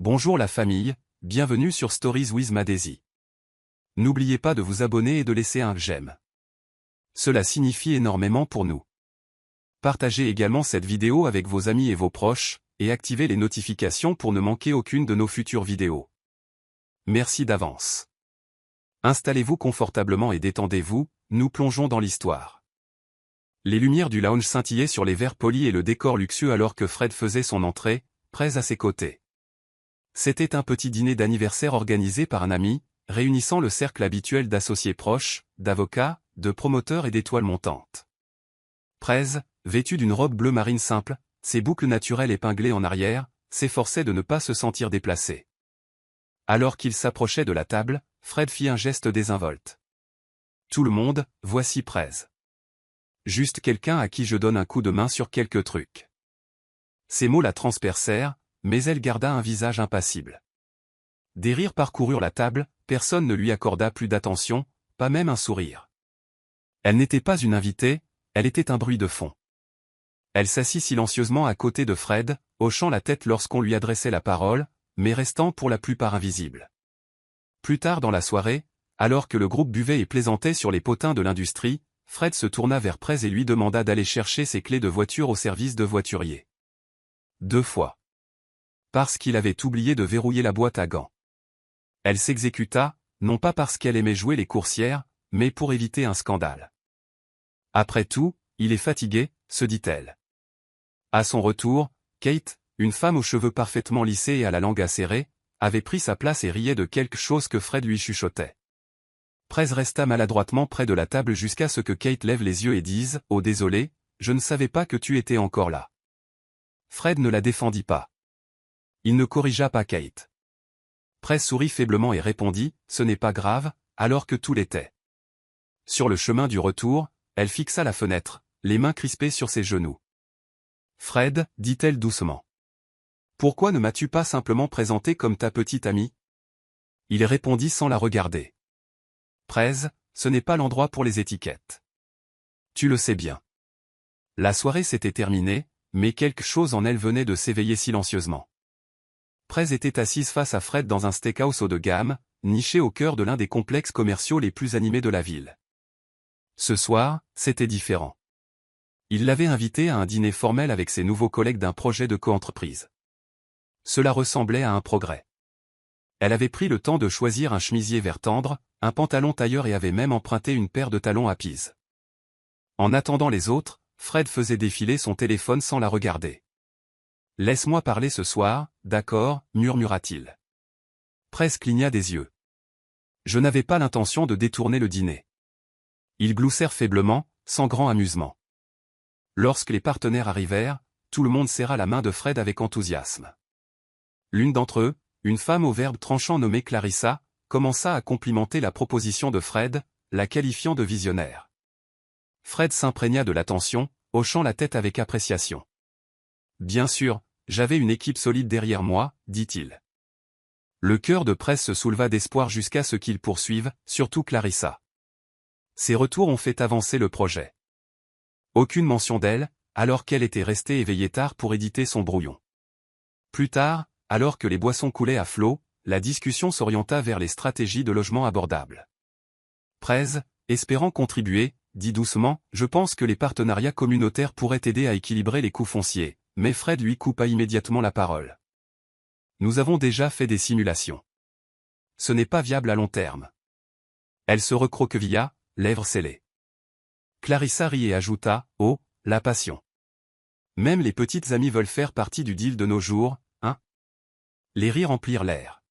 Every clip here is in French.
Bonjour la famille, bienvenue sur Stories with Madesi. N'oubliez pas de vous abonner et de laisser un j'aime. Cela signifie énormément pour nous. Partagez également cette vidéo avec vos amis et vos proches, et activez les notifications pour ne manquer aucune de nos futures vidéos. Merci d'avance. Installez-vous confortablement et détendez-vous, nous plongeons dans l'histoire. Les lumières du lounge scintillaient sur les verres polis et le décor luxueux alors que Fred faisait son entrée, prêt à ses côtés. C'était un petit dîner d'anniversaire organisé par un ami, réunissant le cercle habituel d'associés proches, d'avocats, de promoteurs et d'étoiles montantes. Prez, vêtu d'une robe bleu marine simple, ses boucles naturelles épinglées en arrière, s'efforçait de ne pas se sentir déplacé. Alors qu'il s'approchait de la table, Fred fit un geste désinvolte. « Tout le monde, voici Prez. Juste quelqu'un à qui je donne un coup de main sur quelques trucs. » Ces mots la transpercèrent, mais elle garda un visage impassible. Des rires parcoururent la table, personne ne lui accorda plus d'attention, pas même un sourire. Elle n'était pas une invitée, elle était un bruit de fond. Elle s'assit silencieusement à côté de Fred, hochant la tête lorsqu'on lui adressait la parole, mais restant pour la plupart invisible. Plus tard dans la soirée, alors que le groupe buvait et plaisantait sur les potins de l'industrie, Fred se tourna vers Prez et lui demanda d'aller chercher ses clés de voiture au service de voiturier. 2 fois. Parce qu'il avait oublié de verrouiller la boîte à gants. Elle s'exécuta, non pas parce qu'elle aimait jouer les coursières, mais pour éviter un scandale. Après tout, il est fatigué, se dit-elle. À son retour, Kate, une femme aux cheveux parfaitement lissés et à la langue acérée, avait pris sa place et riait de quelque chose que Fred lui chuchotait. Prez resta maladroitement près de la table jusqu'à ce que Kate lève les yeux et dise « Oh désolé, je ne savais pas que tu étais encore là. » Fred ne la défendit pas. Il ne corrigea pas Kate. Prez sourit faiblement et répondit « Ce n'est pas grave », alors que tout l'était. Sur le chemin du retour, elle fixa la fenêtre, les mains crispées sur ses genoux. « Fred, dit-elle doucement. Pourquoi ne m'as-tu pas simplement présenté comme ta petite amie ?» Il répondit sans la regarder. « Prez, ce n'est pas l'endroit pour les étiquettes. Tu le sais bien. » La soirée s'était terminée, mais quelque chose en elle venait de s'éveiller silencieusement. Prez était assise face à Fred dans un steakhouse haut de gamme, niché au cœur de l'un des complexes commerciaux les plus animés de la ville. Ce soir, c'était différent. Il l'avait invitée à un dîner formel avec ses nouveaux collègues d'un projet de coentreprise. Cela ressemblait à un progrès. Elle avait pris le temps de choisir un chemisier vert tendre, un pantalon tailleur et avait même emprunté une paire de talons à Pise. En attendant les autres, Fred faisait défiler son téléphone sans la regarder. « Laisse-moi parler ce soir, d'accord » murmura-t-il. Prez cligna des yeux. Je n'avais pas l'intention de détourner le dîner. Ils gloussèrent faiblement, sans grand amusement. Lorsque les partenaires arrivèrent, tout le monde serra la main de Fred avec enthousiasme. L'une d'entre eux, une femme au verbe tranchant nommée Clarissa, commença à complimenter la proposition de Fred, la qualifiant de visionnaire. Fred s'imprégna de l'attention, hochant la tête avec appréciation. Bien sûr, j'avais une équipe solide derrière moi, dit-il. Le cœur de Prez se souleva d'espoir jusqu'à ce qu'il poursuive, surtout Clarissa. Ses retours ont fait avancer le projet. Aucune mention d'elle, alors qu'elle était restée éveillée tard pour éditer son brouillon. Plus tard, alors que les boissons coulaient à flot, la discussion s'orienta vers les stratégies de logement abordables. Prez, espérant contribuer, dit doucement « Je pense que les partenariats communautaires pourraient aider à équilibrer les coûts fonciers », mais Fred lui coupa immédiatement la parole. « Nous avons déjà fait des simulations. Ce n'est pas viable à long terme. » Elle se recroquevilla, lèvres scellées. Clarissa rit et ajouta « Oh, la passion. Même les petites amies veulent faire partie du deal de nos jours, hein ?» Les rires remplirent l'air.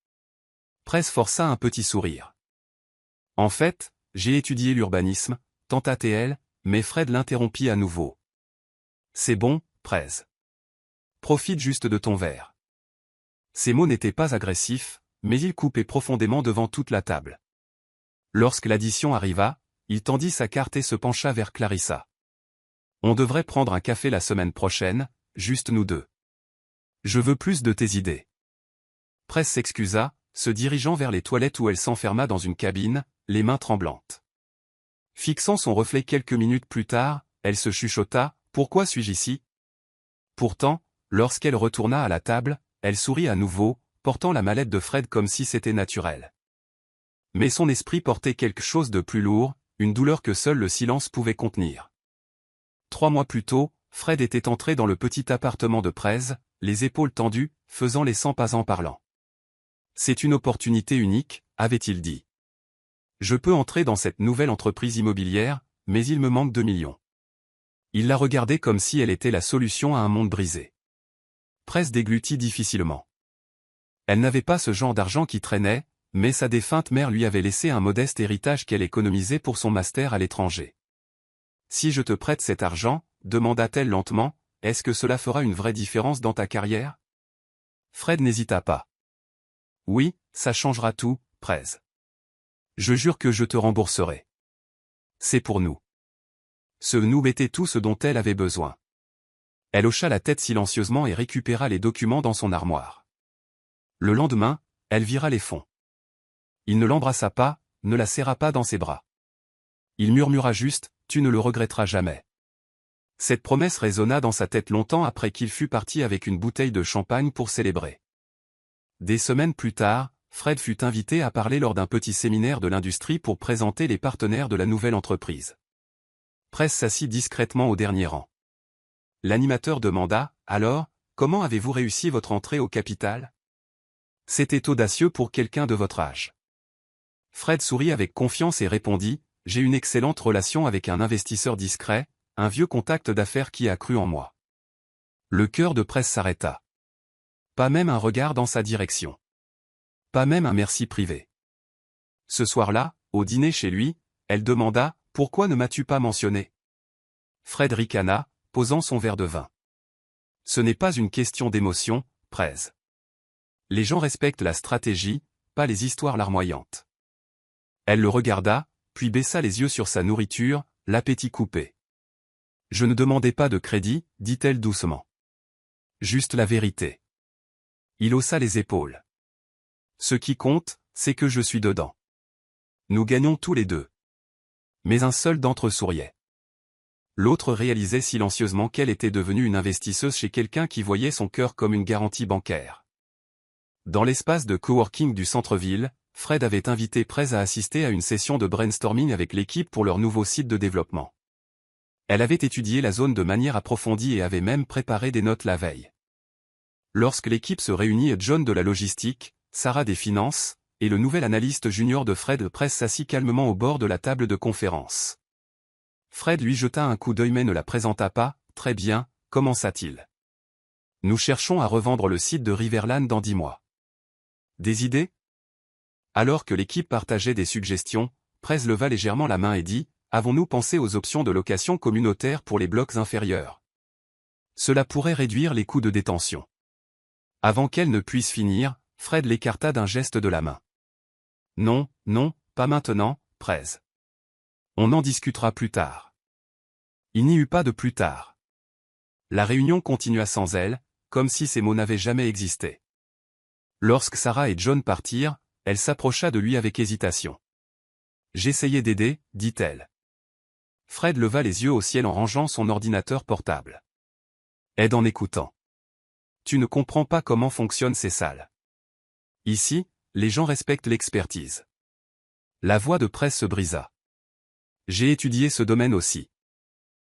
Prez força un petit sourire. « En fait, j'ai étudié l'urbanisme, tenta-t-elle, mais Fred l'interrompit à nouveau. « C'est bon, Prez. Profite juste de ton verre. » Ces mots n'étaient pas agressifs, mais ils coupaient profondément devant toute la table. Lorsque l'addition arriva, il tendit sa carte et se pencha vers Clarissa. « On devrait prendre un café la semaine prochaine, juste nous deux. Je veux plus de tes idées. » Prez s'excusa, se dirigeant vers les toilettes où elle s'enferma dans une cabine, les mains tremblantes. Fixant son reflet quelques minutes plus tard, elle se chuchota « Pourquoi suis-je ici ?» Pourtant, lorsqu'elle retourna à la table, elle sourit à nouveau, portant la mallette de Fred comme si c'était naturel. Mais son esprit portait quelque chose de plus lourd, une douleur que seul le silence pouvait contenir. 3 mois plus tôt, Fred était entré dans le petit appartement de Prez, les épaules tendues, faisant les 100 pas en parlant. « C'est une opportunité unique », avait-il dit. « Je peux entrer dans cette nouvelle entreprise immobilière, mais il me manque 2 millions. » Il la regardait comme si elle était la solution à un monde brisé. Prez déglutit difficilement. Elle n'avait pas ce genre d'argent qui traînait, mais sa défunte mère lui avait laissé un modeste héritage qu'elle économisait pour son master à l'étranger. « Si je te prête cet argent, demanda-t-elle lentement, est-ce que cela fera une vraie différence dans ta carrière ?» Fred n'hésita pas. « Oui, ça changera tout, Prez. Je jure que je te rembourserai. C'est pour nous. » Ce nous était tout ce dont elle avait besoin. Elle hocha la tête silencieusement et récupéra les documents dans son armoire. Le lendemain, elle vira les fonds. Il ne l'embrassa pas, ne la serra pas dans ses bras. Il murmura juste, « Tu ne le regretteras jamais. » Cette promesse résonna dans sa tête longtemps après qu'il fut parti avec une bouteille de champagne pour célébrer. Des semaines plus tard, Fred fut invité à parler lors d'un petit séminaire de l'industrie pour présenter les partenaires de la nouvelle entreprise. Prez s'assit discrètement au dernier rang. L'animateur demanda, « Alors, comment avez-vous réussi votre entrée au capital ? » « C'était audacieux pour quelqu'un de votre âge. » Fred sourit avec confiance et répondit, « J'ai une excellente relation avec un investisseur discret, un vieux contact d'affaires qui a cru en moi. » Le cœur de Prez s'arrêta. Pas même un regard dans sa direction. Pas même un merci privé. Ce soir-là, au dîner chez lui, elle demanda, « Pourquoi ne m'as-tu pas mentionné ?» Fred ricana, posant son verre de vin. « Ce n'est pas une question d'émotion, Prez. Les gens respectent la stratégie, pas les histoires larmoyantes. » Elle le regarda, puis baissa les yeux sur sa nourriture, l'appétit coupé. « Je ne demandais pas de crédit, » dit-elle doucement. « Juste la vérité. » Il haussa les épaules. « Ce qui compte, c'est que je suis dedans. Nous gagnons tous les deux. » Mais un seul d'entre eux souriait. L'autre réalisait silencieusement qu'elle était devenue une investisseuse chez quelqu'un qui voyait son cœur comme une garantie bancaire. Dans l'espace de coworking du centre-ville, Fred avait invité Prez à assister à une session de brainstorming avec l'équipe pour leur nouveau site de développement. Elle avait étudié la zone de manière approfondie et avait même préparé des notes la veille. Lorsque l'équipe se réunit, John de la logistique, Sarah des finances, et le nouvel analyste junior de Fred Prez s'assit calmement au bord de la table de conférence. Fred lui jeta un coup d'œil mais ne la présenta pas. « Très bien, commença-t-il. Nous cherchons à revendre le site de Riverland dans 10 mois. Des idées ?» Alors que l'équipe partageait des suggestions, Prez leva légèrement la main et dit, « Avons-nous pensé aux options de location communautaire pour les blocs inférieurs ? Cela pourrait réduire les coûts de détention. » Avant qu'elle ne puisse finir, Fred l'écarta d'un geste de la main. « Non, non, pas maintenant, Prez. On en discutera plus tard. » Il n'y eut pas de plus tard. La réunion continua sans elle, comme si ces mots n'avaient jamais existé. Lorsque Sarah et John partirent, elle s'approcha de lui avec hésitation. « J'essayais d'aider, » dit-elle. Fred leva les yeux au ciel en rangeant son ordinateur portable. « Aide en écoutant. Tu ne comprends pas comment fonctionnent ces salles. Ici, les gens respectent l'expertise. » La voix de Prez se brisa. « J'ai étudié ce domaine aussi.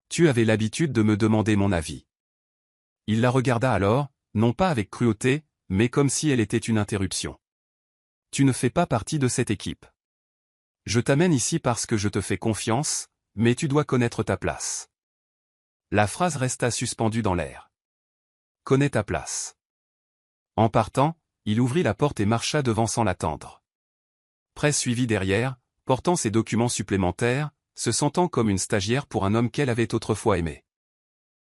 Tu avais l'habitude de me demander mon avis. » Il la regarda alors, non pas avec cruauté, mais comme si elle était une interruption. « Tu ne fais pas partie de cette équipe. Je t'amène ici parce que je te fais confiance, mais tu dois connaître ta place. » La phrase resta suspendue dans l'air. « Connais ta place. » En partant, il ouvrit la porte et marcha devant sans l'attendre. Prez suivit derrière, portant ses documents supplémentaires, se sentant comme une stagiaire pour un homme qu'elle avait autrefois aimé.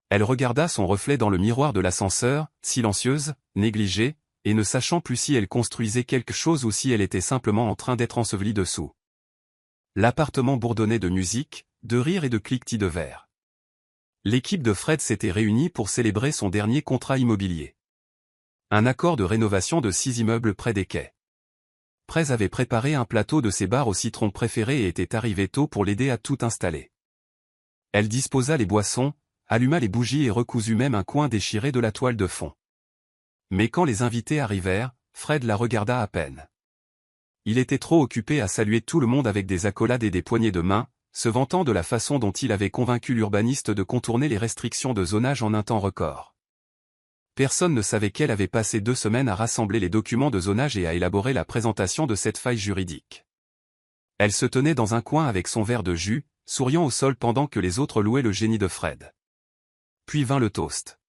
Elle regarda son reflet dans le miroir de l'ascenseur, silencieuse, négligée, et ne sachant plus si elle construisait quelque chose ou si elle était simplement en train d'être ensevelie dessous. L'appartement bourdonnait de musique, de rires et de cliquetis de verre. L'équipe de Fred s'était réunie pour célébrer son dernier contrat immobilier. Un accord de rénovation de 6 immeubles près des quais. Prez avait préparé un plateau de ses bars au citron préféré et était arrivé tôt pour l'aider à tout installer. Elle disposa les boissons, alluma les bougies et recoulut même un coin déchiré de la toile de fond. Mais quand les invités arrivèrent, Fred la regarda à peine. Il était trop occupé à saluer tout le monde avec des accolades et des poignées de main, se vantant de la façon dont il avait convaincu l'urbaniste de contourner les restrictions de zonage en un temps record. Personne ne savait qu'elle avait passé 2 semaines à rassembler les documents de zonage et à élaborer la présentation de cette faille juridique. Elle se tenait dans un coin avec son verre de jus, souriant au sol pendant que les autres louaient le génie de Fred. Puis vint le toast.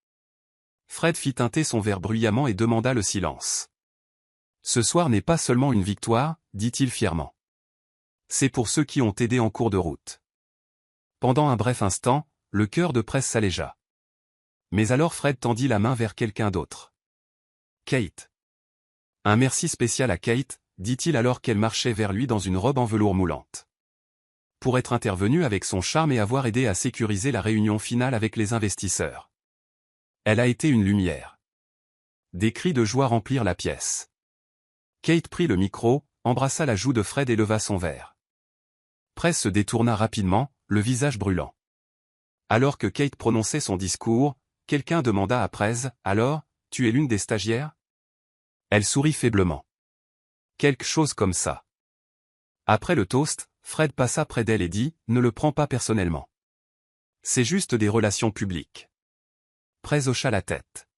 Fred fit teinter son verre bruyamment et demanda le silence. « Ce soir n'est pas seulement une victoire, dit-il fièrement. C'est pour ceux qui ont aidé en cours de route. » Pendant un bref instant, le cœur de Press s'allégea. Mais alors Fred tendit la main vers quelqu'un d'autre. « Kate. » Un merci spécial à Kate, dit-il alors qu'elle marchait vers lui dans une robe en velours moulante. Pour être intervenue avec son charme et avoir aidé à sécuriser la réunion finale avec les investisseurs. Elle a été une lumière. Des cris de joie remplirent la pièce. Kate prit le micro, embrassa la joue de Fred et leva son verre. Press se détourna rapidement, le visage brûlant. Alors que Kate prononçait son discours, quelqu'un demanda à Press, « Alors, tu es l'une des stagiaires ?» Elle sourit faiblement. Quelque chose comme ça. Après le toast, Fred passa près d'elle et dit, « Ne le prends pas personnellement. C'est juste des relations publiques. » Press hocha la tête.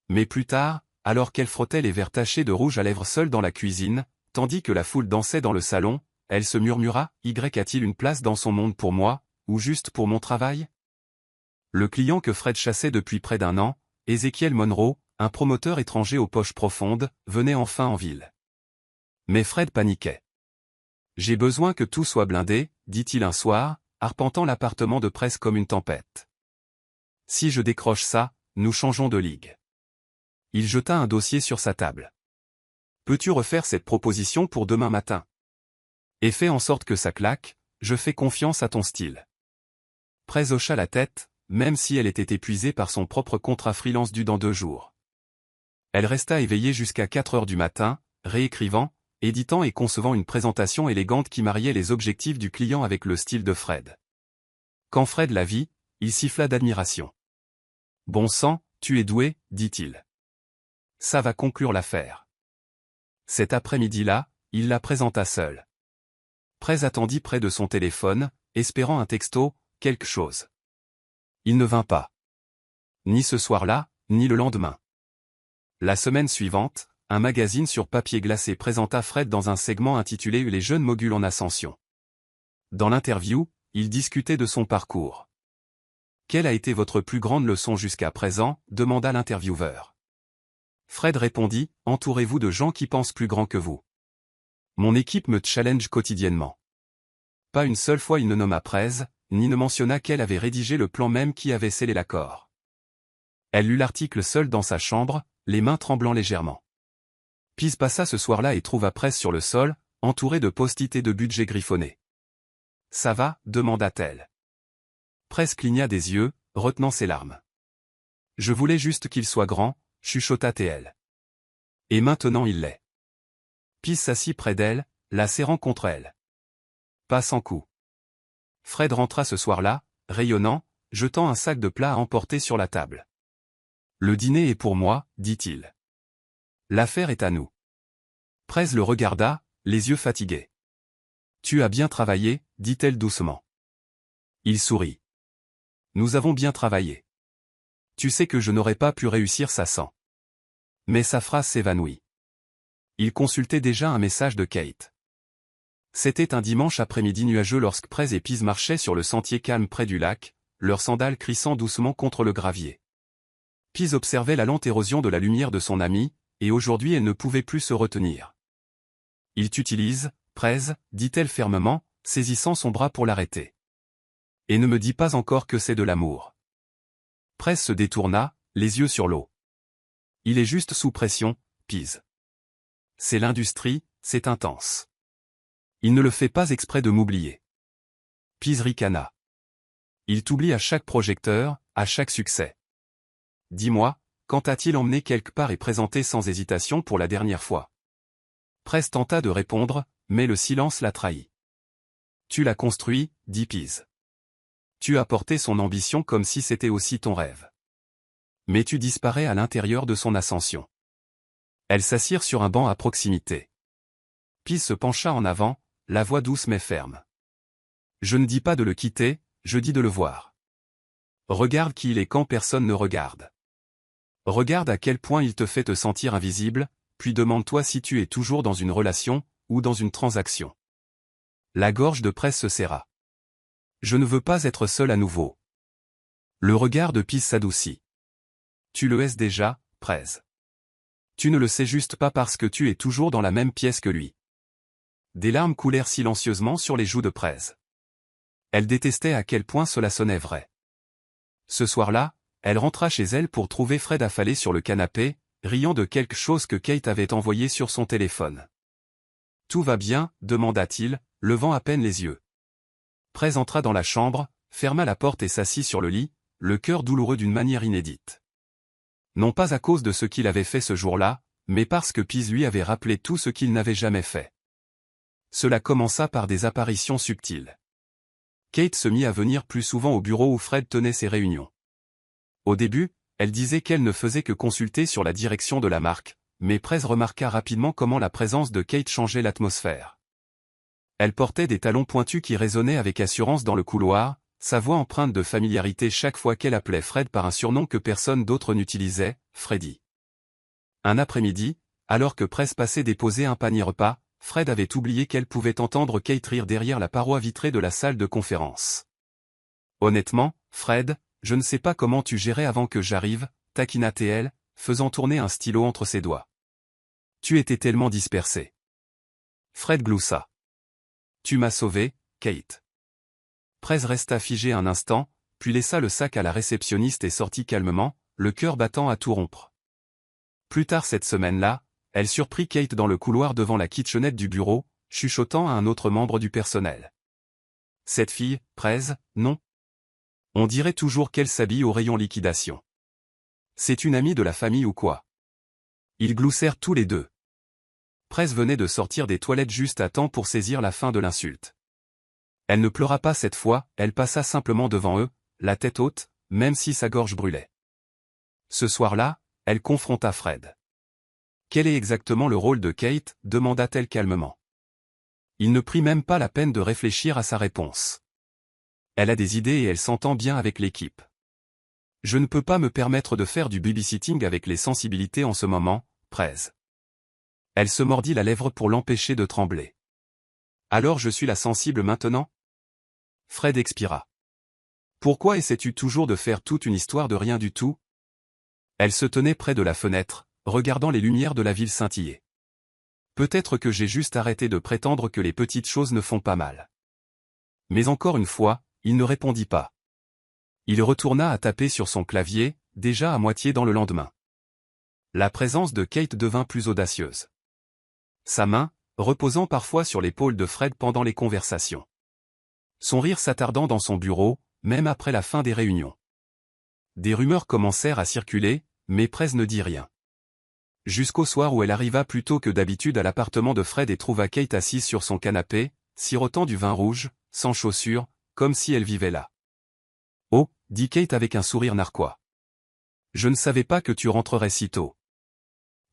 Mais plus tard, alors qu'elle frottait les verres tachés de rouge à lèvres seule dans la cuisine, tandis que la foule dansait dans le salon, elle se murmura, « Y a-t-il une place dans son monde pour moi, ou juste pour mon travail ?» Le client que Fred chassait depuis près d'1 an, Ezekiel Monroe, un promoteur étranger aux poches profondes, venait enfin en ville. Mais Fred paniquait. « J'ai besoin que tout soit blindé, dit-il un soir, arpentant l'appartement de Press comme une tempête. Si je décroche ça, nous changeons de ligue. » Il jeta un dossier sur sa table. « Peux-tu refaire cette proposition pour demain matin? Et fais en sorte que ça claque, je fais confiance à ton style. » Press hocha la tête, même si elle était épuisée par son propre contrat freelance dû dans 2 jours. Elle resta éveillée jusqu'à 4 heures du matin, réécrivant, éditant et concevant une présentation élégante qui mariait les objectifs du client avec le style de Fred. Quand Fred la vit, il siffla d'admiration. « Bon sang, tu es doué, dit-il. Ça va conclure l'affaire. » Cet après-midi-là, il la présenta seule. Press attendit près de son téléphone, espérant un texto, quelque chose. Il ne vint pas. Ni ce soir-là, ni le lendemain. La semaine suivante, un magazine sur papier glacé présenta Fred dans un segment intitulé « Les jeunes moguls en ascension ». Dans l'interview, il discutait de son parcours. « Quelle a été votre plus grande leçon jusqu'à présent ?» demanda l'intervieweur. Fred répondit, « Entourez-vous de gens qui pensent plus grand que vous. Mon équipe me challenge quotidiennement. » Pas une seule fois il ne nomma Press, ni ne mentionna qu'elle avait rédigé le plan même qui avait scellé l'accord. Elle lut l'article seule dans sa chambre, les mains tremblant légèrement. Pease passa ce soir-là et trouva Press sur le sol, entouré de post-it et de budgets griffonnés. « Ça va ?» demanda-t-elle. Press cligna des yeux, retenant ses larmes. « Je voulais juste qu'il soit grand », chuchota-t-elle. « Et maintenant il l'est. » Pease s'assit près d'elle, la serrant contre elle. Pas sans coup. Fred rentra ce soir-là, rayonnant, jetant un sac de plats à emporter sur la table. « Le dîner est pour moi, dit-il. L'affaire est à nous. » Press le regarda, les yeux fatigués. « Tu as bien travaillé, dit-elle doucement. Il sourit. « Nous avons bien travaillé. Tu sais que je n'aurais pas pu réussir ça sans. » Mais sa phrase s'évanouit. Il consultait déjà un message de Kate. C'était un dimanche après-midi nuageux lorsque Press et Pease marchaient sur le sentier calme près du lac, leurs sandales crissant doucement contre le gravier. Pease observait la lente érosion de la lumière de son ami, et aujourd'hui elle ne pouvait plus se retenir. « Il t'utilise, Press, dit-elle fermement, saisissant son bras pour l'arrêter. Et ne me dis pas encore que c'est de l'amour. » Press se détourna, les yeux sur l'eau. « Il est juste sous pression, Pease. C'est l'industrie, c'est intense. Il ne le fait pas exprès de m'oublier. » Pease ricana. « Il t'oublie à chaque projecteur, à chaque succès. Dis-moi, quand t'a-t-il emmené quelque part et présenté sans hésitation pour la dernière fois ?» Press tenta de répondre, mais le silence la trahit. « Tu l'as construit, dit Pease. Tu as porté son ambition comme si c'était aussi ton rêve. Mais tu disparais à l'intérieur de son ascension. Elles s'assirent sur un banc à proximité. Pise se pencha en avant, la voix douce mais ferme. Je ne dis pas de le quitter, je dis de le voir. Regarde qui il est quand personne ne regarde. Regarde à quel point il te fait te sentir invisible, puis demande-toi si tu es toujours dans une relation, ou dans une transaction. La gorge de Prez se serra. Je ne veux pas être seul à nouveau. Le regard de Pise s'adoucit. Tu le es déjà, Prez. Tu ne le sais juste pas parce que tu es toujours dans la même pièce que lui. Des larmes coulèrent silencieusement sur les joues de Prez. Elle détestait à quel point cela sonnait vrai. Ce soir-là, elle rentra chez elle pour trouver Fred affalé sur le canapé, riant de quelque chose que Kate avait envoyé sur son téléphone. « Tout va bien ?» demanda-t-il, levant à peine les yeux. Prez entra dans la chambre, ferma la porte et s'assit sur le lit, le cœur douloureux d'une manière inédite. Non pas à cause de ce qu'il avait fait ce jour-là, mais parce que Pise lui avait rappelé tout ce qu'il n'avait jamais fait. Cela commença par des apparitions subtiles. Kate se mit à venir plus souvent au bureau où Fred tenait ses réunions. Au début, elle disait qu'elle ne faisait que consulter sur la direction de la marque, mais Prez remarqua rapidement comment la présence de Kate changeait l'atmosphère. Elle portait des talons pointus qui résonnaient avec assurance dans le couloir, sa voix empreinte de familiarité chaque fois qu'elle appelait Fred par un surnom que personne d'autre n'utilisait, Freddy. Un après-midi, alors que Prez passait déposer un panier repas, Fred avait oublié qu'elle pouvait entendre Kate rire derrière la paroi vitrée de la salle de conférence. Honnêtement, Fred, je ne sais pas comment tu gérais avant que j'arrive, taquina-t-elle, faisant tourner un stylo entre ses doigts. Tu étais tellement dispersé. Fred gloussa. Tu m'as sauvé, Kate. Prez resta figé un instant, puis laissa le sac à la réceptionniste et sortit calmement, le cœur battant à tout rompre. Plus tard cette semaine-là, elle surprit Kate dans le couloir devant la kitchenette du bureau, chuchotant à un autre membre du personnel. Cette fille, Prez, non. On dirait toujours qu'elle s'habille au rayon liquidation. C'est une amie de la famille ou quoi? Ils gloussèrent tous les deux. Prez venait de sortir des toilettes juste à temps pour saisir la fin de l'insulte. Elle ne pleura pas cette fois, elle passa simplement devant eux, la tête haute, même si sa gorge brûlait. Ce soir-là, elle confronta Fred. Quel est exactement le rôle de Kate? Demanda-t-elle calmement. Il ne prit même pas la peine de réfléchir à sa réponse. Elle a des idées et elle s'entend bien avec l'équipe. Je ne peux pas me permettre de faire du babysitting avec les sensibilités en ce moment, Prez. Elle se mordit la lèvre pour l'empêcher de trembler. Alors je suis la sensible maintenant? Fred expira. Pourquoi essaies-tu toujours de faire toute une histoire de rien du tout? Elle se tenait près de la fenêtre, regardant les lumières de la ville scintiller. Peut-être que j'ai juste arrêté de prétendre que les petites choses ne font pas mal. Mais encore une fois, il ne répondit pas. Il retourna à taper sur son clavier, déjà à moitié dans le lendemain. La présence de Kate devint plus audacieuse. Sa main, reposant parfois sur l'épaule de Fred pendant les conversations. Son rire s'attardant dans son bureau, même après la fin des réunions. Des rumeurs commencèrent à circuler, mais Prez ne dit rien. Jusqu'au soir où elle arriva plus tôt que d'habitude à l'appartement de Fred et trouva Kate assise sur son canapé, sirotant du vin rouge, sans chaussures, comme si elle vivait là. « Oh » dit Kate avec un sourire narquois. « Je ne savais pas que tu rentrerais si tôt. »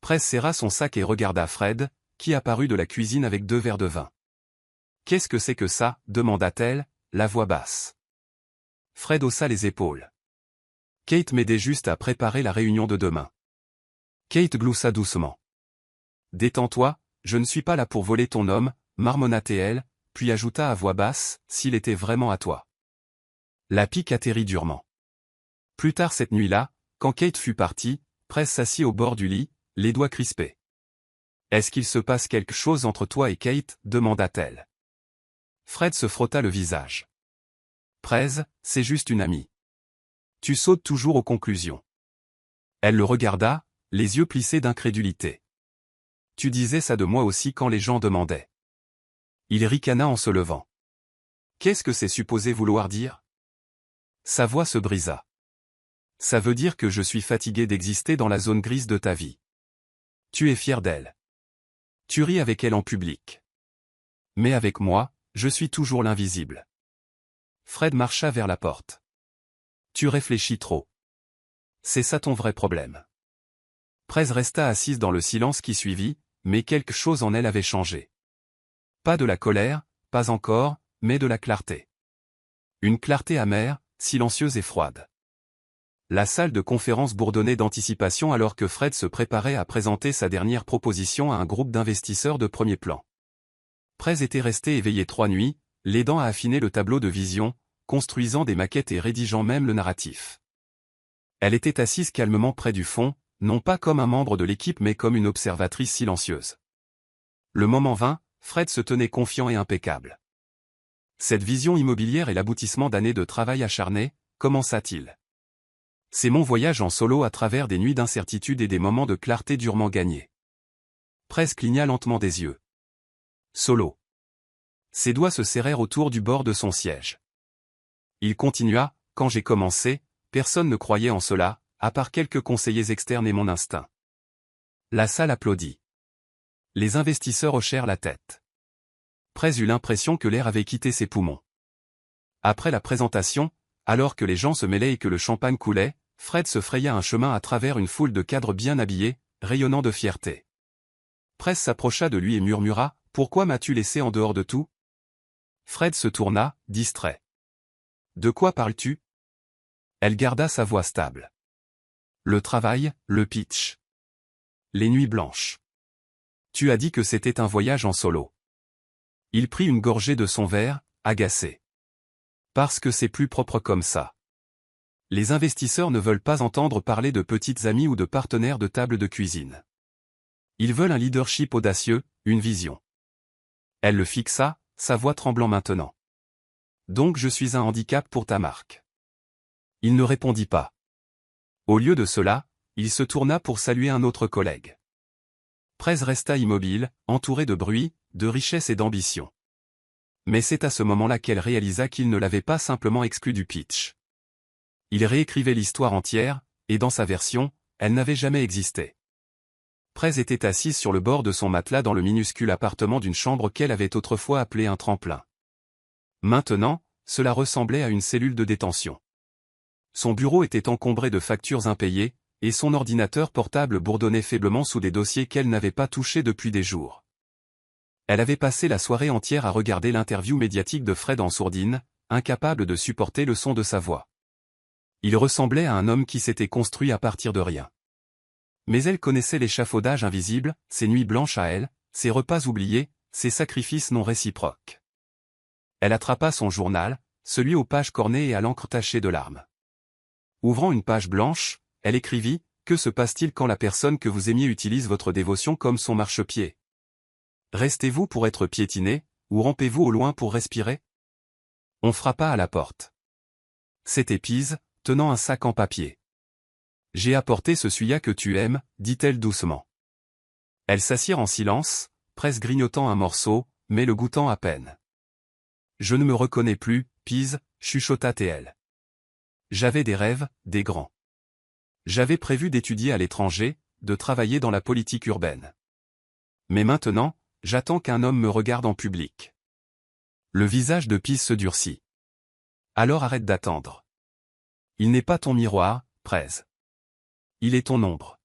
Prez serra son sac et regarda Fred, qui apparut de la cuisine avec 2 verres de vin. « Qu'est-ce que c'est que ça ?» demanda-t-elle, la voix basse. Fred haussa les épaules. « Kate m'aidait juste à préparer la réunion de demain. » Kate gloussa doucement. « Détends-toi, je ne suis pas là pour voler ton homme, marmonna-t-elle, puis ajouta à voix basse, s'il était vraiment à toi. » La pique atterrit durement. Plus tard cette nuit-là, quand Kate fut partie, Prez s'assit au bord du lit, les doigts crispés. « Est-ce qu'il se passe quelque chose entre toi et Kate ?» demanda-t-elle. Fred se frotta le visage. « Prez, c'est juste une amie. Tu sautes toujours aux conclusions. » Elle le regarda, les yeux plissés d'incrédulité. « Tu disais ça de moi aussi quand les gens demandaient. » Il ricana en se levant. « Qu'est-ce que c'est supposé vouloir dire ?» Sa voix se brisa. « Ça veut dire que je suis fatigué d'exister dans la zone grise de ta vie. Tu es fier d'elle. Tu ris avec elle en public. Mais avec moi, je suis toujours l'invisible. » Fred marcha vers la porte. « Tu réfléchis trop. C'est ça ton vrai problème. » Prez resta assise dans le silence qui suivit, mais quelque chose en elle avait changé. Pas de la colère, pas encore, mais de la clarté. Une clarté amère, silencieuse et froide. La salle de conférence bourdonnait d'anticipation alors que Fred se préparait à présenter sa dernière proposition à un groupe d'investisseurs de premier plan. Prez était resté éveillé 3 nuits, l'aidant à affiner le tableau de vision, construisant des maquettes et rédigeant même le narratif. Elle était assise calmement près du fond, non pas comme un membre de l'équipe mais comme une observatrice silencieuse. Le moment vint, Fred se tenait confiant et impeccable. Cette vision immobilière est l'aboutissement d'années de travail acharné, commença-t-il. C'est mon voyage en solo à travers des nuits d'incertitude et des moments de clarté durement gagnés. Prez cligna lentement des yeux. Solo. Ses doigts se serrèrent autour du bord de son siège. Il continua, quand j'ai commencé, personne ne croyait en cela, à part quelques conseillers externes et mon instinct. La salle applaudit. Les investisseurs hochèrent la tête. Prez eut l'impression que l'air avait quitté ses poumons. Après la présentation, alors que les gens se mêlaient et que le champagne coulait, Fred se fraya un chemin à travers une foule de cadres bien habillés, rayonnant de fierté. Prez s'approcha de lui et murmura, « Pourquoi m'as-tu laissé en dehors de tout ?» Fred se tourna, distrait. « De quoi parles-tu » Elle garda sa voix stable. « Le travail, le pitch. Les nuits blanches. Tu as dit que c'était un voyage en solo. » Il prit une gorgée de son verre, agacé. « Parce que c'est plus propre comme ça. Les investisseurs ne veulent pas entendre parler de petites amies ou de partenaires de table de cuisine. Ils veulent un leadership audacieux, une vision. » Elle le fixa, sa voix tremblant maintenant. « Donc je suis un handicap pour ta marque. » Il ne répondit pas. Au lieu de cela, il se tourna pour saluer un autre collègue. Prez resta immobile, entouré de bruit, de richesse et d'ambition. Mais c'est à ce moment-là qu'elle réalisa qu'il ne l'avait pas simplement exclu du pitch. Il réécrivait l'histoire entière, et dans sa version, elle n'avait jamais existé. Prez était assise sur le bord de son matelas dans le minuscule appartement d'une chambre qu'elle avait autrefois appelé un tremplin. Maintenant, cela ressemblait à une cellule de détention. Son bureau était encombré de factures impayées, et son ordinateur portable bourdonnait faiblement sous des dossiers qu'elle n'avait pas touchés depuis des jours. Elle avait passé la soirée entière à regarder l'interview médiatique de Fred en sourdine, incapable de supporter le son de sa voix. Il ressemblait à un homme qui s'était construit à partir de rien. Mais elle connaissait l'échafaudage invisible, ses nuits blanches à elle, ses repas oubliés, ses sacrifices non réciproques. Elle attrapa son journal, celui aux pages cornées et à l'encre tachée de larmes. Ouvrant une page blanche, elle écrivit « Que se passe-t-il quand la personne que vous aimiez utilise votre dévotion comme son marchepied ? Restez-vous pour être piétiné, ou rampez-vous au loin pour respirer ?» On frappa à la porte. C'était Pise, tenant un sac en papier. « J'ai apporté ce suya que tu aimes, » dit-elle doucement. Elles s'assirent en silence, Prez grignotant un morceau, mais le goûtant à peine. « Je ne me reconnais plus, Pise, » chuchota-t-elle. « J'avais des rêves, des grands. J'avais prévu d'étudier à l'étranger, de travailler dans la politique urbaine. Mais maintenant, j'attends qu'un homme me regarde en public. » Le visage de Pise se durcit. « Alors arrête d'attendre. Il n'est pas ton miroir, Prez. Il est ton ombre. »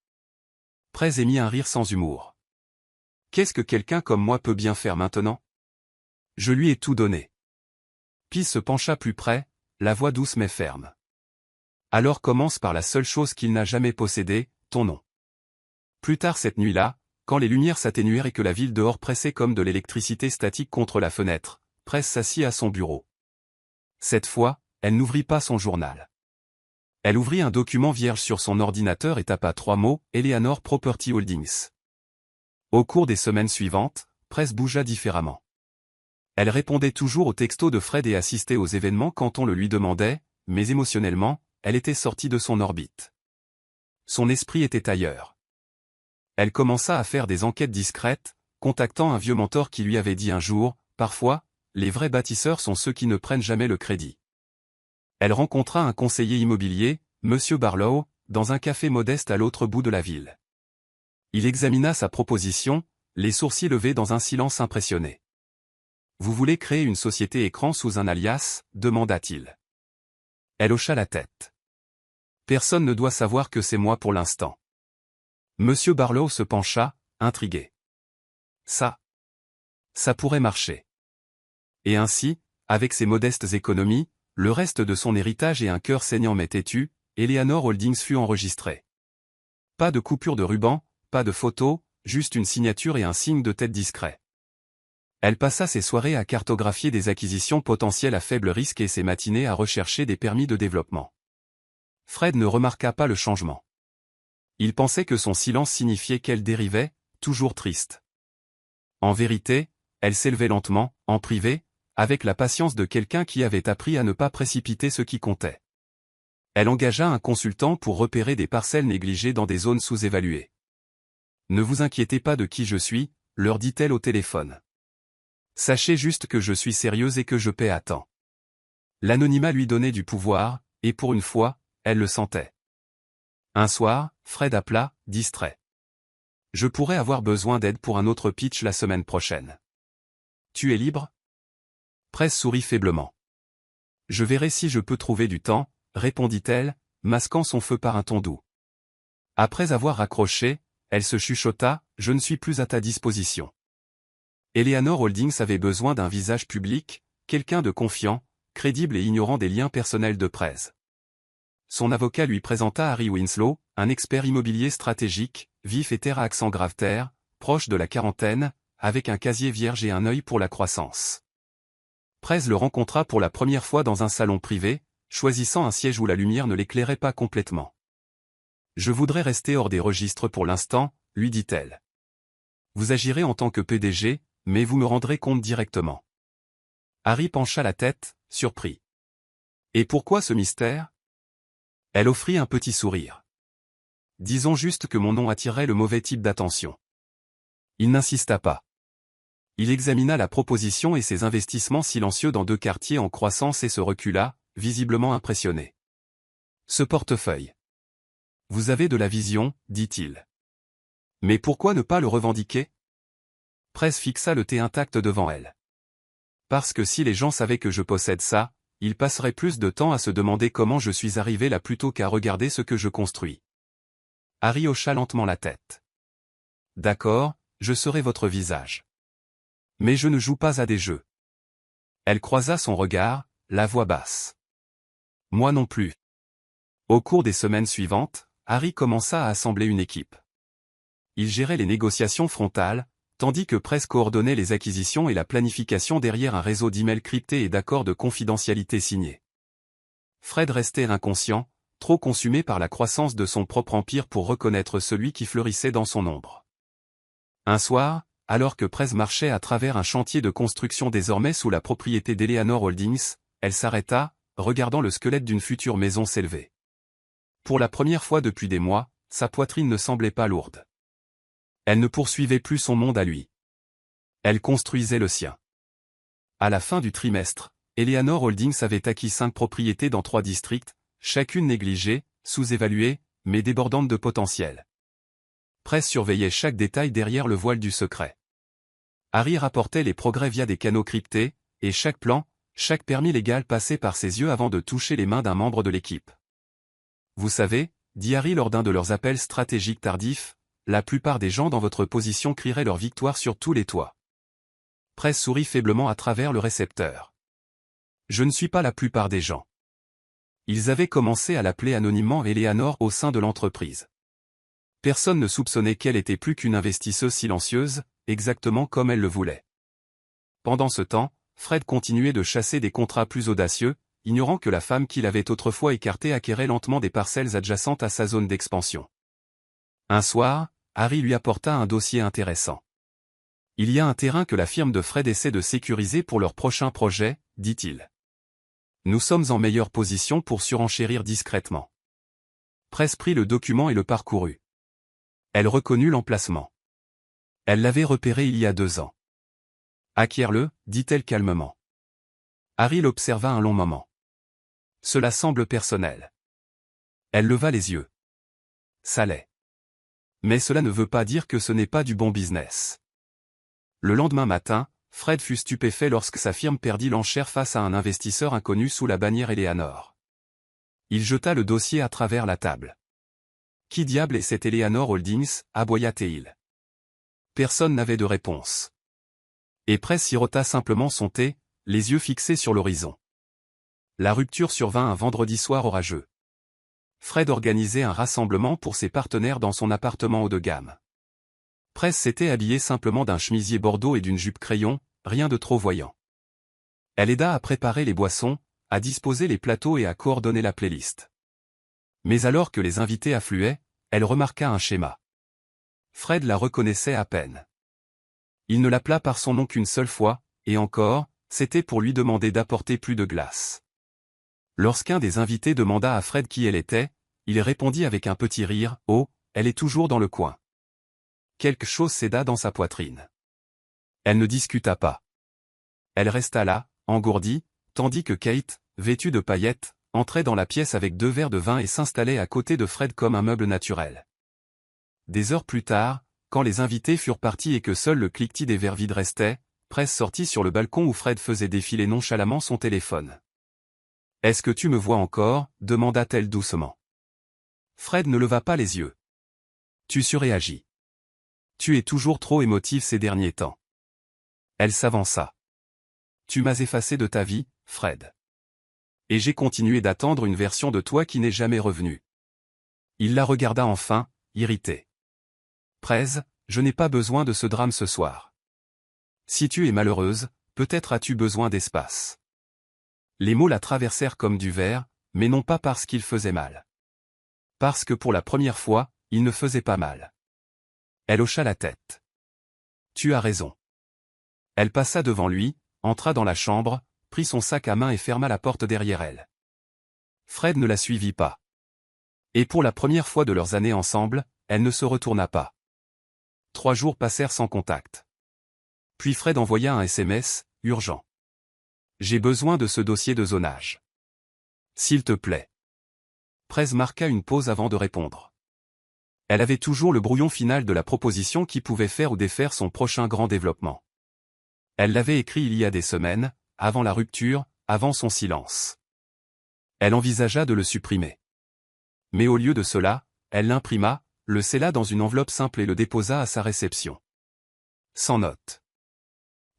Prez émit un rire sans humour. « Qu'est-ce que quelqu'un comme moi peut bien faire maintenant ? Je lui ai tout donné. » Pise se pencha plus près, la voix douce mais ferme. « Alors commence par la seule chose qu'il n'a jamais possédée, ton nom. » Plus tard cette nuit-là, quand les lumières s'atténuèrent et que la ville dehors pressait comme de l'électricité statique contre la fenêtre, Prez s'assit à son bureau. Cette fois, elle n'ouvrit pas son journal. Elle ouvrit un document vierge sur son ordinateur et tapa 3 mots, Eleanor Property Holdings. Au cours des semaines suivantes, Prez bougea différemment. Elle répondait toujours aux textos de Fred et assistait aux événements quand on le lui demandait, mais émotionnellement, elle était sortie de son orbite. Son esprit était ailleurs. Elle commença à faire des enquêtes discrètes, contactant un vieux mentor qui lui avait dit un jour, « Parfois, les vrais bâtisseurs sont ceux qui ne prennent jamais le crédit. » Elle rencontra un conseiller immobilier, M. Barlow, dans un café modeste à l'autre bout de la ville. Il examina sa proposition, les sourcils levés dans un silence impressionné. « Vous voulez créer une société écran sous un alias ?» demanda-t-il. Elle hocha la tête. « Personne ne doit savoir que c'est moi pour l'instant. » Monsieur Barlow se pencha, intrigué. Ça pourrait marcher. Et ainsi, avec ses modestes économies, le reste de son héritage et un cœur saignant mais têtu, Eleanor Holdings fut enregistré. Pas de coupure de ruban, pas de photo, juste une signature et un signe de tête discret. Elle passa ses soirées à cartographier des acquisitions potentielles à faible risque et ses matinées à rechercher des permis de développement. Fred ne remarqua pas le changement. Il pensait que son silence signifiait qu'elle dérivait, toujours triste. En vérité, elle s'élevait lentement, en privé, avec la patience de quelqu'un qui avait appris à ne pas précipiter ce qui comptait. Elle engagea un consultant pour repérer des parcelles négligées dans des zones sous-évaluées. « Ne vous inquiétez pas de qui je suis », leur dit-elle au téléphone. « Sachez juste que je suis sérieuse et que je paie à temps. » L'anonymat lui donnait du pouvoir, et pour une fois, elle le sentait. Un soir, Fred appela, distrait. « Je pourrais avoir besoin d'aide pour un autre pitch la semaine prochaine. Tu es libre ?» Press sourit faiblement. « Je verrai si je peux trouver du temps, » répondit-elle, masquant son feu par un ton doux. Après avoir raccroché, elle se chuchota, « Je ne suis plus à ta disposition. » Eleanor Holdings avait besoin d'un visage public, quelqu'un de confiant, crédible et ignorant des liens personnels de Press. Son avocat lui présenta Harry Winslow, un expert immobilier stratégique, vif et terre à accent grave-terre, proche de la quarantaine, avec un casier vierge et un œil pour la croissance. Press le rencontra pour la première fois dans un salon privé, choisissant un siège où la lumière ne l'éclairait pas complètement. « Je voudrais rester hors des registres pour l'instant, » lui dit-elle. « Vous agirez en tant que PDG, mais vous me rendrez compte directement. » Harry pencha la tête, surpris. « Et pourquoi ce mystère ?» Elle offrit un petit sourire. « Disons juste que mon nom attirerait le mauvais type d'attention. » Il n'insista pas. Il examina la proposition et ses investissements silencieux dans 2 quartiers en croissance et se recula, visiblement impressionné. « Ce portefeuille. Vous avez de la vision, dit-il. Mais pourquoi ne pas le revendiquer ?» Press fixa le thé intact devant elle. « Parce que si les gens savaient que je possède ça, ils passeraient plus de temps à se demander comment je suis arrivé là plutôt qu'à regarder ce que je construis. » Harry hocha lentement la tête. « D'accord, je serai votre visage. Mais je ne joue pas à des jeux. » Elle croisa son regard, la voix basse. « Moi non plus. » Au cours des semaines suivantes, Harry commença à assembler une équipe. Il gérait les négociations frontales, tandis que Press coordonnait les acquisitions et la planification derrière un réseau d'emails cryptés et d'accords de confidentialité signés. Fred restait inconscient, trop consumé par la croissance de son propre empire pour reconnaître celui qui fleurissait dans son ombre. Un soir, alors que Press marchait à travers un chantier de construction désormais sous la propriété d'Eleanor Holdings, elle s'arrêta, regardant le squelette d'une future maison s'élever. Pour la première fois depuis des mois, sa poitrine ne semblait pas lourde. Elle ne poursuivait plus son monde à lui. Elle construisait le sien. À la fin du trimestre, Eleanor Holdings avait acquis 5 propriétés dans 3 districts, chacune négligée, sous-évaluée, mais débordante de potentiel. Press surveillait chaque détail derrière le voile du secret. Harry rapportait les progrès via des canaux cryptés, et chaque plan, chaque permis légal passait par ses yeux avant de toucher les mains d'un membre de l'équipe. « Vous savez, » dit Harry lors d'un de leurs appels stratégiques tardifs, « la plupart des gens dans votre position crieraient leur victoire sur tous les toits. » Press sourit faiblement à travers le récepteur. « Je ne suis pas la plupart des gens. » Ils avaient commencé à l'appeler anonymement Eleanor au sein de l'entreprise. Personne ne soupçonnait qu'elle était plus qu'une investisseuse silencieuse, exactement comme elle le voulait. Pendant ce temps, Fred continuait de chasser des contrats plus audacieux, ignorant que la femme qu'il avait autrefois écartée acquérait lentement des parcelles adjacentes à sa zone d'expansion. Un soir, Harry lui apporta un dossier intéressant. « Il y a un terrain que la firme de Fred essaie de sécuriser pour leur prochain projet, » dit-il. « Nous sommes en meilleure position pour surenchérir discrètement. » Press prit le document et le parcourut. Elle reconnut l'emplacement. Elle l'avait repéré il y a 2 ans. « Acquiert-le, » dit-elle calmement. Harry l'observa un long moment. « Cela semble personnel. » Elle leva les yeux. « Ça l'est. Mais cela ne veut pas dire que ce n'est pas du bon business. » Le lendemain matin, Fred fut stupéfait lorsque sa firme perdit l'enchère face à un investisseur inconnu sous la bannière Eleanor. Il jeta le dossier à travers la table. Qui diable est cette Eleanor Holdings, aboya-t-il. Personne n'avait de réponse. Et Prez sirota simplement son thé, les yeux fixés sur l'horizon. La rupture survint un vendredi soir orageux. Fred organisait un rassemblement pour ses partenaires dans son appartement haut de gamme. Prez s'était habillée simplement d'un chemisier bordeaux et d'une jupe crayon, rien de trop voyant. Elle aida à préparer les boissons, à disposer les plateaux et à coordonner la playlist. Mais alors que les invités affluaient, elle remarqua un schéma. Fred la reconnaissait à peine. Il ne l'appela par son nom qu'une seule fois, et encore, c'était pour lui demander d'apporter plus de glace. Lorsqu'un des invités demanda à Fred qui elle était, il répondit avec un petit rire, « Oh, elle est toujours dans le coin. » Quelque chose céda dans sa poitrine. Elle ne discuta pas. Elle resta là, engourdie, tandis que Kate, vêtue de paillettes, entrait dans la pièce avec 2 verres de vin et s'installait à côté de Fred comme un meuble naturel. Des heures plus tard, quand les invités furent partis et que seul le cliquetis des verres vides restait, Prez sortit sur le balcon où Fred faisait défiler nonchalamment son téléphone. « Est-ce que tu me vois encore » demanda-t-elle doucement. Fred ne leva pas les yeux. « Tu surréagis. Tu es toujours trop émotive ces derniers temps. » Elle s'avança. « Tu m'as effacé de ta vie, Fred. Et j'ai continué d'attendre une version de toi qui n'est jamais revenue. » Il la regarda enfin, irrité. « Prez, je n'ai pas besoin de ce drame ce soir. Si tu es malheureuse, peut-être as-tu besoin d'espace. » Les mots la traversèrent comme du verre, mais non pas parce qu'il faisait mal. Parce que pour la première fois, il ne faisait pas mal. Elle hocha la tête. « Tu as raison. » Elle passa devant lui, entra dans la chambre, prit son sac à main et ferma la porte derrière elle. Fred ne la suivit pas. Et pour la première fois de leurs années ensemble, elle ne se retourna pas. 3 jours passèrent sans contact. Puis Fred envoya un SMS, urgent. « J'ai besoin de ce dossier de zonage. S'il te plaît. » Prez marqua une pause avant de répondre. Elle avait toujours le brouillon final de la proposition qui pouvait faire ou défaire son prochain grand développement. Elle l'avait écrit il y a des semaines, avant la rupture, avant son silence. Elle envisagea de le supprimer. Mais au lieu de cela, elle l'imprima, le scella dans une enveloppe simple et le déposa à sa réception. Sans note.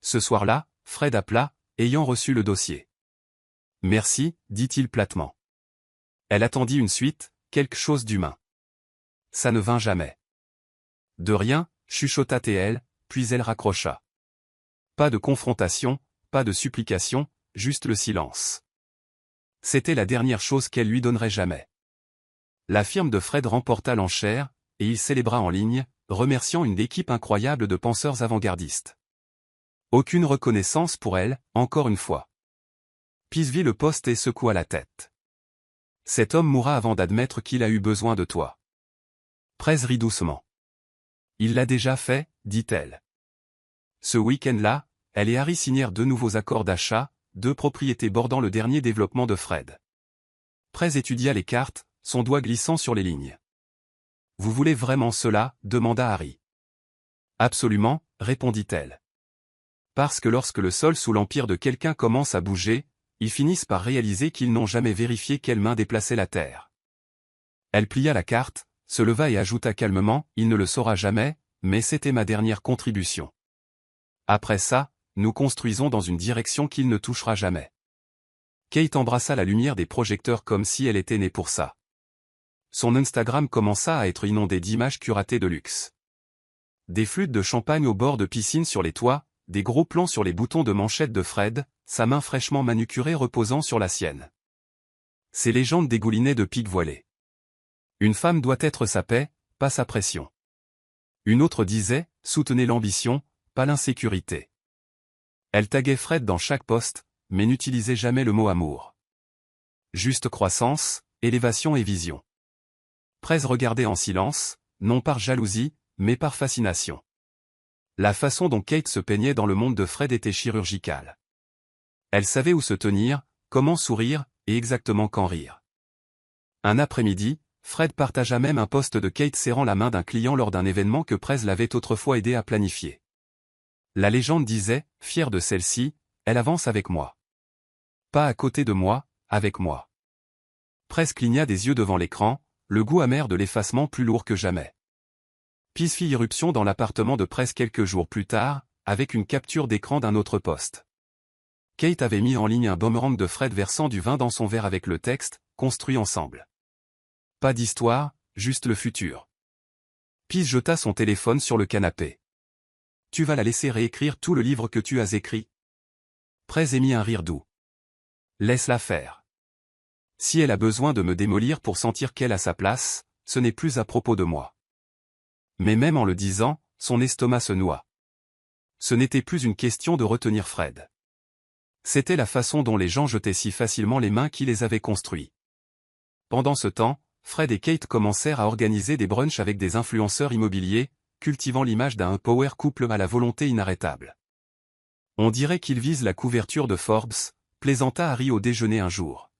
Ce soir-là, Fred appela, ayant reçu le dossier. « Merci, dit-il platement. » Elle attendit une suite, quelque chose d'humain. Ça ne vint jamais. « De rien, chuchota-t-elle, puis elle raccrocha. Pas de confrontation, pas de supplication, juste le silence. C'était la dernière chose qu'elle lui donnerait jamais. La firme de Fred remporta l'enchère, et il célébra en ligne, remerciant une équipe incroyable de penseurs avant-gardistes. Aucune reconnaissance pour elle, encore une fois. Pis vit le poste et secoua la tête. Cet homme mourra avant d'admettre qu'il a eu besoin de toi. Prez rit doucement. Il l'a déjà fait, dit-elle. Ce week-end-là, elle et Harry signèrent 2 nouveaux accords d'achat, 2 propriétés bordant le dernier développement de Fred. Prez étudia les cartes, son doigt glissant sur les lignes. « Vous voulez vraiment cela » demanda Harry. « Absolument » répondit-elle. Parce que lorsque le sol sous l'empire de quelqu'un commence à bouger, ils finissent par réaliser qu'ils n'ont jamais vérifié quelle main déplaçait la terre. Elle plia la carte, se leva et ajouta calmement, « Il ne le saura jamais, mais c'était ma dernière contribution. Après ça, nous construisons dans une direction qu'il ne touchera jamais. » Kate embrassa la lumière des projecteurs comme si elle était née pour ça. Son Instagram commença à être inondé d'images curatées de luxe. Des flûtes de champagne au bord de piscine sur les toits, des gros plans sur les boutons de manchette de Fred, sa main fraîchement manucurée reposant sur la sienne. Ces légendes dégoulinaient de pics voilés. Une femme doit être sa paix, pas sa pression. Une autre disait, soutenez l'ambition, pas l'insécurité. Elle taguait Fred dans chaque poste, mais n'utilisait jamais le mot amour. Juste croissance, élévation et vision. Prez regardait en silence, non par jalousie, mais par fascination. La façon dont Kate se peignait dans le monde de Fred était chirurgicale. Elle savait où se tenir, comment sourire, et exactement quand rire. Un après-midi, Fred partagea même un post de Kate serrant la main d'un client lors d'un événement que Prez l'avait autrefois aidé à planifier. La légende disait, fière de celle-ci, elle avance avec moi. Pas à côté de moi, avec moi. Prez cligna des yeux devant l'écran, le goût amer de l'effacement plus lourd que jamais. Pis fit irruption dans l'appartement de Press quelques jours plus tard, avec une capture d'écran d'un autre poste. Kate avait mis en ligne un boomerang de Fred versant du vin dans son verre avec le texte « Construit ensemble ». Pas d'histoire, juste le futur. Pis jeta son téléphone sur le canapé. « Tu vas la laisser réécrire tout le livre que tu as écrit ?» Press émit un rire doux. « Laisse-la faire. Si elle a besoin de me démolir pour sentir qu'elle a sa place, ce n'est plus à propos de moi. » Mais même en le disant, son estomac se noua. Ce n'était plus une question de retenir Fred. C'était la façon dont les gens jetaient si facilement les mains qui les avaient construits. Pendant ce temps, Fred et Kate commencèrent à organiser des brunchs avec des influenceurs immobiliers, cultivant l'image d'un power couple à la volonté inarrêtable. On dirait qu'ils visent la couverture de Forbes, plaisanta Harry au déjeuner un jour.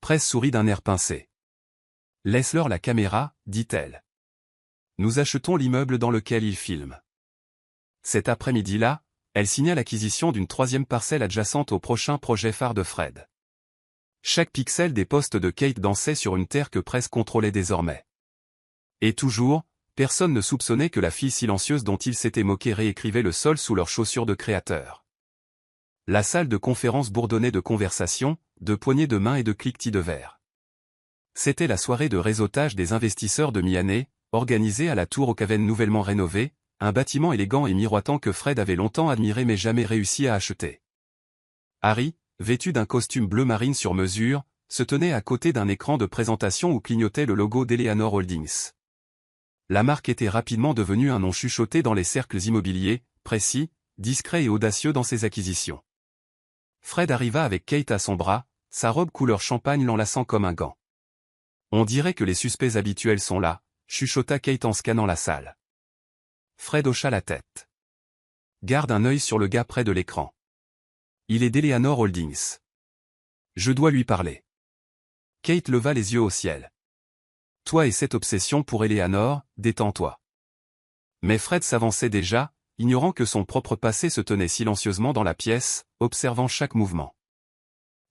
Press sourit d'un air pincé. « Laisse-leur la caméra, dit-elle. Nous achetons l'immeuble dans lequel ils filment. » Cet après-midi-là, elle signa l'acquisition d'une 3e parcelle adjacente au prochain projet phare de Fred. Chaque pixel des postes de Kate dansait sur une terre que Press contrôlait désormais. Et toujours, personne ne soupçonnait que la fille silencieuse dont il s'était moqué réécrivait le sol sous leurs chaussures de créateur. La salle de conférence bourdonnait de conversations, de poignées de main et de cliquetis de verre. C'était la soirée de réseautage des investisseurs de mi-année, organisée à la Tour aux Cavennes nouvellement rénovée, un bâtiment élégant et miroitant que Fred avait longtemps admiré mais jamais réussi à acheter. Harry, vêtu d'un costume bleu marine sur mesure, se tenait à côté d'un écran de présentation où clignotait le logo d'Eleanor Holdings. La marque était rapidement devenue un nom chuchoté dans les cercles immobiliers, précis, discret et audacieux dans ses acquisitions. Fred arriva avec Kate à son bras, sa robe couleur champagne l'enlaçant comme un gant. On dirait que les suspects habituels sont là, chuchota Kate en scannant la salle. Fred hocha la tête. Garde un œil sur le gars près de l'écran. Il est d'Eleanor Holdings. Je dois lui parler. Kate leva les yeux au ciel. Toi et cette obsession pour Eleanor, détends-toi. Mais Fred s'avançait déjà, ignorant que son propre passé se tenait silencieusement dans la pièce, observant chaque mouvement.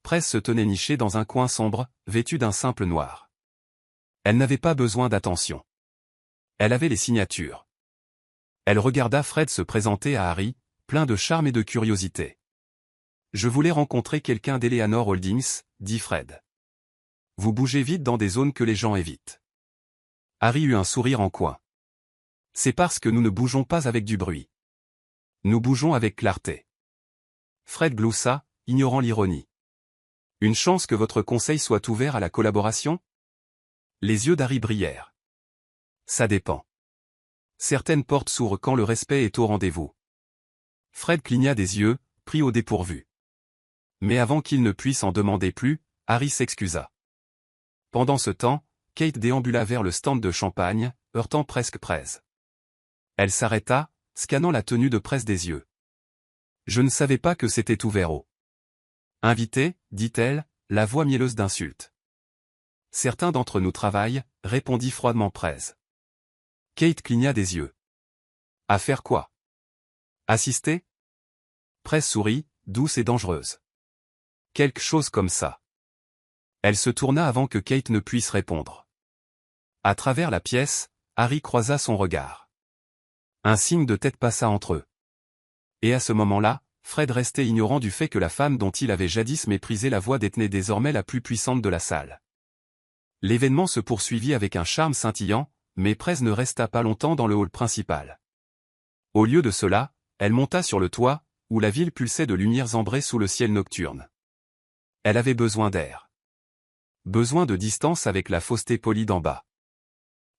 Press se tenait nichée dans un coin sombre, vêtue d'un simple noir. Elle n'avait pas besoin d'attention. Elle avait les signatures. Elle regarda Fred se présenter à Harry, plein de charme et de curiosité. « Je voulais rencontrer quelqu'un d'Eleanor Holdings, dit Fred. Vous bougez vite dans des zones que les gens évitent. » Harry eut un sourire en coin. « C'est parce que nous ne bougeons pas avec du bruit. Nous bougeons avec clarté. » Fred gloussa, ignorant l'ironie. « Une chance que votre conseil soit ouvert à la collaboration ?» Les yeux d'Harry brillèrent. « Ça dépend. Certaines portes s'ouvrent quand le respect est au rendez-vous. » Fred cligna des yeux, pris au dépourvu. Mais avant qu'il ne puisse en demander plus, Harry s'excusa. Pendant ce temps, Kate déambula vers le stand de champagne, heurtant presque Press. Elle s'arrêta, scannant la tenue de Press des yeux. « Je ne savais pas que c'était ouvert aux invités, dit-elle, la voix mielleuse d'insulte. « Certains d'entre nous travaillent, répondit froidement Press. Kate cligna des yeux. « À faire quoi? Assister ?» Press sourit, douce et dangereuse. « Quelque chose comme ça. » Elle se tourna avant que Kate ne puisse répondre. À travers la pièce, Harry croisa son regard. Un signe de tête passa entre eux. Et à ce moment-là, Fred restait ignorant du fait que la femme dont il avait jadis méprisé la voix détenait désormais la plus puissante de la salle. L'événement se poursuivit avec un charme scintillant, mais Press ne resta pas longtemps dans le hall principal. Au lieu de cela, elle monta sur le toit, où la ville pulsait de lumières ambrées sous le ciel nocturne. Elle avait besoin d'air. Besoin de distance avec la fausseté polie d'en bas.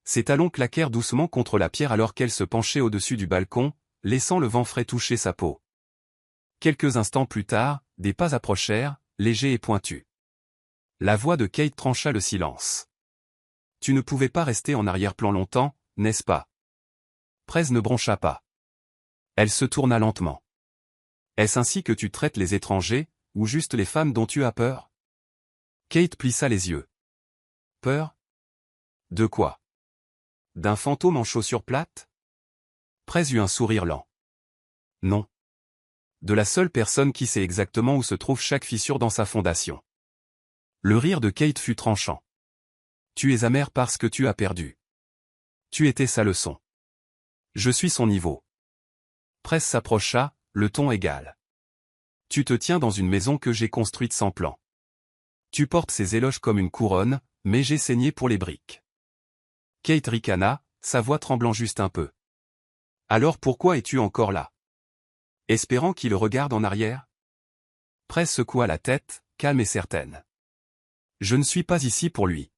Ses talons claquèrent doucement contre la pierre alors qu'elle se penchait au-dessus du balcon, laissant le vent frais toucher sa peau. Quelques instants plus tard, des pas approchèrent, légers et pointus. La voix de Kate trancha le silence. « Tu ne pouvais pas rester en arrière-plan longtemps, n'est-ce pas ?» Press ne broncha pas. Elle se tourna lentement. « Est-ce ainsi que tu traites les étrangers, ou juste les femmes dont tu as peur ?» Kate plissa les yeux. « Peur ? De quoi ? D'un fantôme en chaussures plates ?» Press eut un sourire lent. « Non. De la seule personne qui sait exactement où se trouve chaque fissure dans sa fondation. » Le rire de Kate fut tranchant. Tu es amer parce que tu as perdu. Tu étais sa leçon. Je suis son niveau. Press s'approcha, le ton égal. Tu te tiens dans une maison que j'ai construite sans plan. Tu portes ces éloges comme une couronne, mais j'ai saigné pour les briques. Kate ricana, sa voix tremblant juste un peu. Alors pourquoi es-tu encore là? Espérant qu'il regarde en arrière? Press secoua la tête, calme et certaine. Je ne suis pas ici pour lui.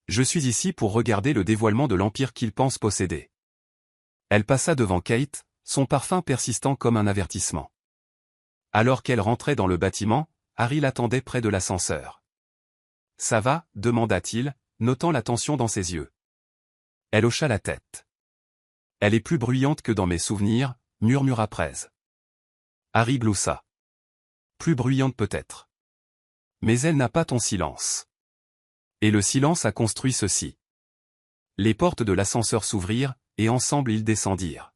Je suis ici pour regarder le dévoilement de l'empire qu'il pense posséder. Elle passa devant Kate, son parfum persistant comme un avertissement. Alors qu'elle rentrait dans le bâtiment, Harry l'attendait près de l'ascenseur. « Ça va » demanda-t-il, notant la tension dans ses yeux. Elle hocha la tête. « Elle est plus bruyante que dans mes souvenirs » murmura Prez. Harry gloussa. « Plus bruyante peut-être. Mais elle n'a pas ton silence. » Et le silence a construit ceci. Les portes de l'ascenseur s'ouvrirent, et ensemble ils descendirent.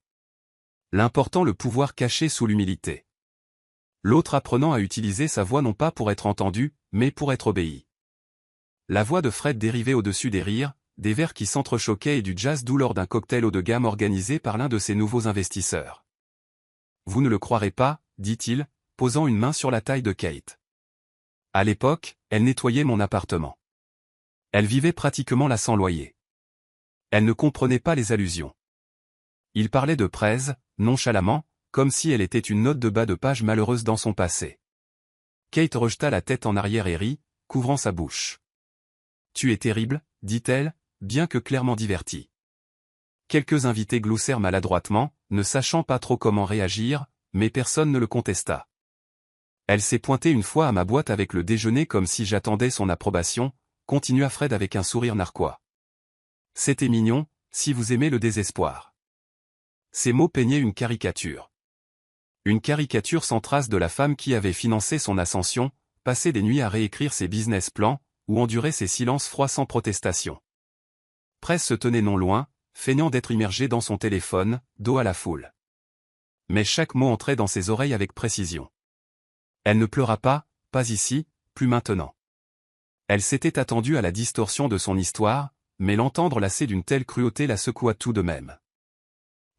L'important le pouvoir caché sous l'humilité. L'autre apprenant à utiliser sa voix non pas pour être entendu, mais pour être obéi. La voix de Fred dérivait au-dessus des rires, des verres qui s'entrechoquaient et du jazz doux lors d'un cocktail haut de gamme organisé par l'un de ses nouveaux investisseurs. « Vous ne le croirez pas, dit-il, posant une main sur la taille de Kate. À l'époque, elle nettoyait mon appartement. Elle vivait pratiquement là sans loyer. Elle ne comprenait pas les allusions. Il parlait de Prez, nonchalamment, comme si elle était une note de bas de page malheureuse dans son passé. Kate rejeta la tête en arrière et rit, couvrant sa bouche. « Tu es terrible, dit-elle, bien que clairement divertie. » Quelques invités gloussèrent maladroitement, ne sachant pas trop comment réagir, mais personne ne le contesta. Elle s'est pointée une fois à ma boîte avec le déjeuner comme si j'attendais son approbation, continua Fred avec un sourire narquois. C'était mignon, si vous aimez le désespoir. Ces mots peignaient une caricature. Une caricature sans trace de la femme qui avait financé son ascension, passé des nuits à réécrire ses business plans, ou enduré ses silences froids sans protestation. Press se tenait non loin, feignant d'être immergé dans son téléphone, dos à la foule. Mais chaque mot entrait dans ses oreilles avec précision. Elle ne pleura pas ici, plus maintenant. Elle s'était attendue à la distorsion de son histoire, mais l'entendre lasser d'une telle cruauté la secoua tout de même.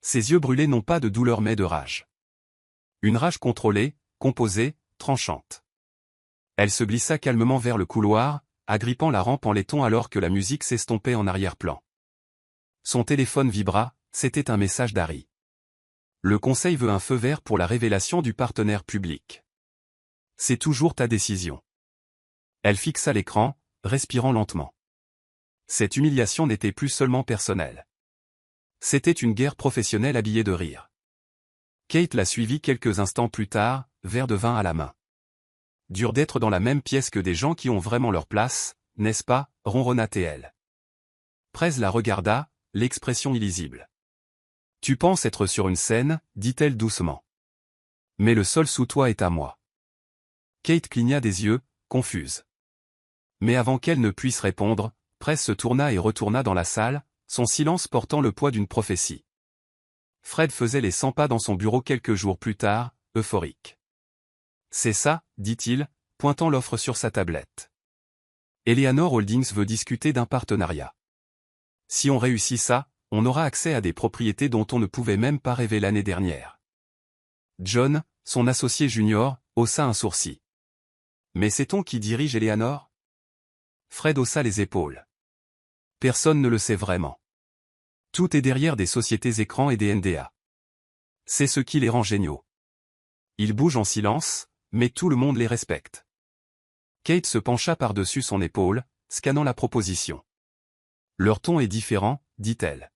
Ses yeux brûlaient non pas de douleur mais de rage. Une rage contrôlée, composée, tranchante. Elle se glissa calmement vers le couloir, agrippant la rampe en laiton alors que la musique s'estompait en arrière-plan. Son téléphone vibra, c'était un message d'Harry. Le conseil veut un feu vert pour la révélation du partenaire public. C'est toujours ta décision. Elle fixa l'écran, respirant lentement. Cette humiliation n'était plus seulement personnelle. C'était une guerre professionnelle habillée de rire. Kate la suivit quelques instants plus tard, verre de vin à la main. Dur d'être dans la même pièce que des gens qui ont vraiment leur place, n'est-ce pas, ronronna-t-elle. Prez la regarda, l'expression illisible. Tu penses être sur une scène, dit-elle doucement. Mais le sol sous toi est à moi. Kate cligna des yeux, confuse. Mais avant qu'elle ne puisse répondre, Prez se tourna et retourna dans la salle, son silence portant le poids d'une prophétie. Fred faisait les 100 pas dans son bureau quelques jours plus tard, euphorique. C'est ça, dit-il, pointant l'offre sur sa tablette. Eleanor Holdings veut discuter d'un partenariat. Si on réussit ça, on aura accès à des propriétés dont on ne pouvait même pas rêver l'année dernière. John, son associé junior, haussa un sourcil. Mais sait-on qui dirige Eleanor? Fred haussa les épaules. Personne ne le sait vraiment. Tout est derrière des sociétés écrans et des NDA. C'est ce qui les rend géniaux. Ils bougent en silence, mais tout le monde les respecte. Kate se pencha par-dessus son épaule, scannant la proposition. Leur ton est différent, dit-elle.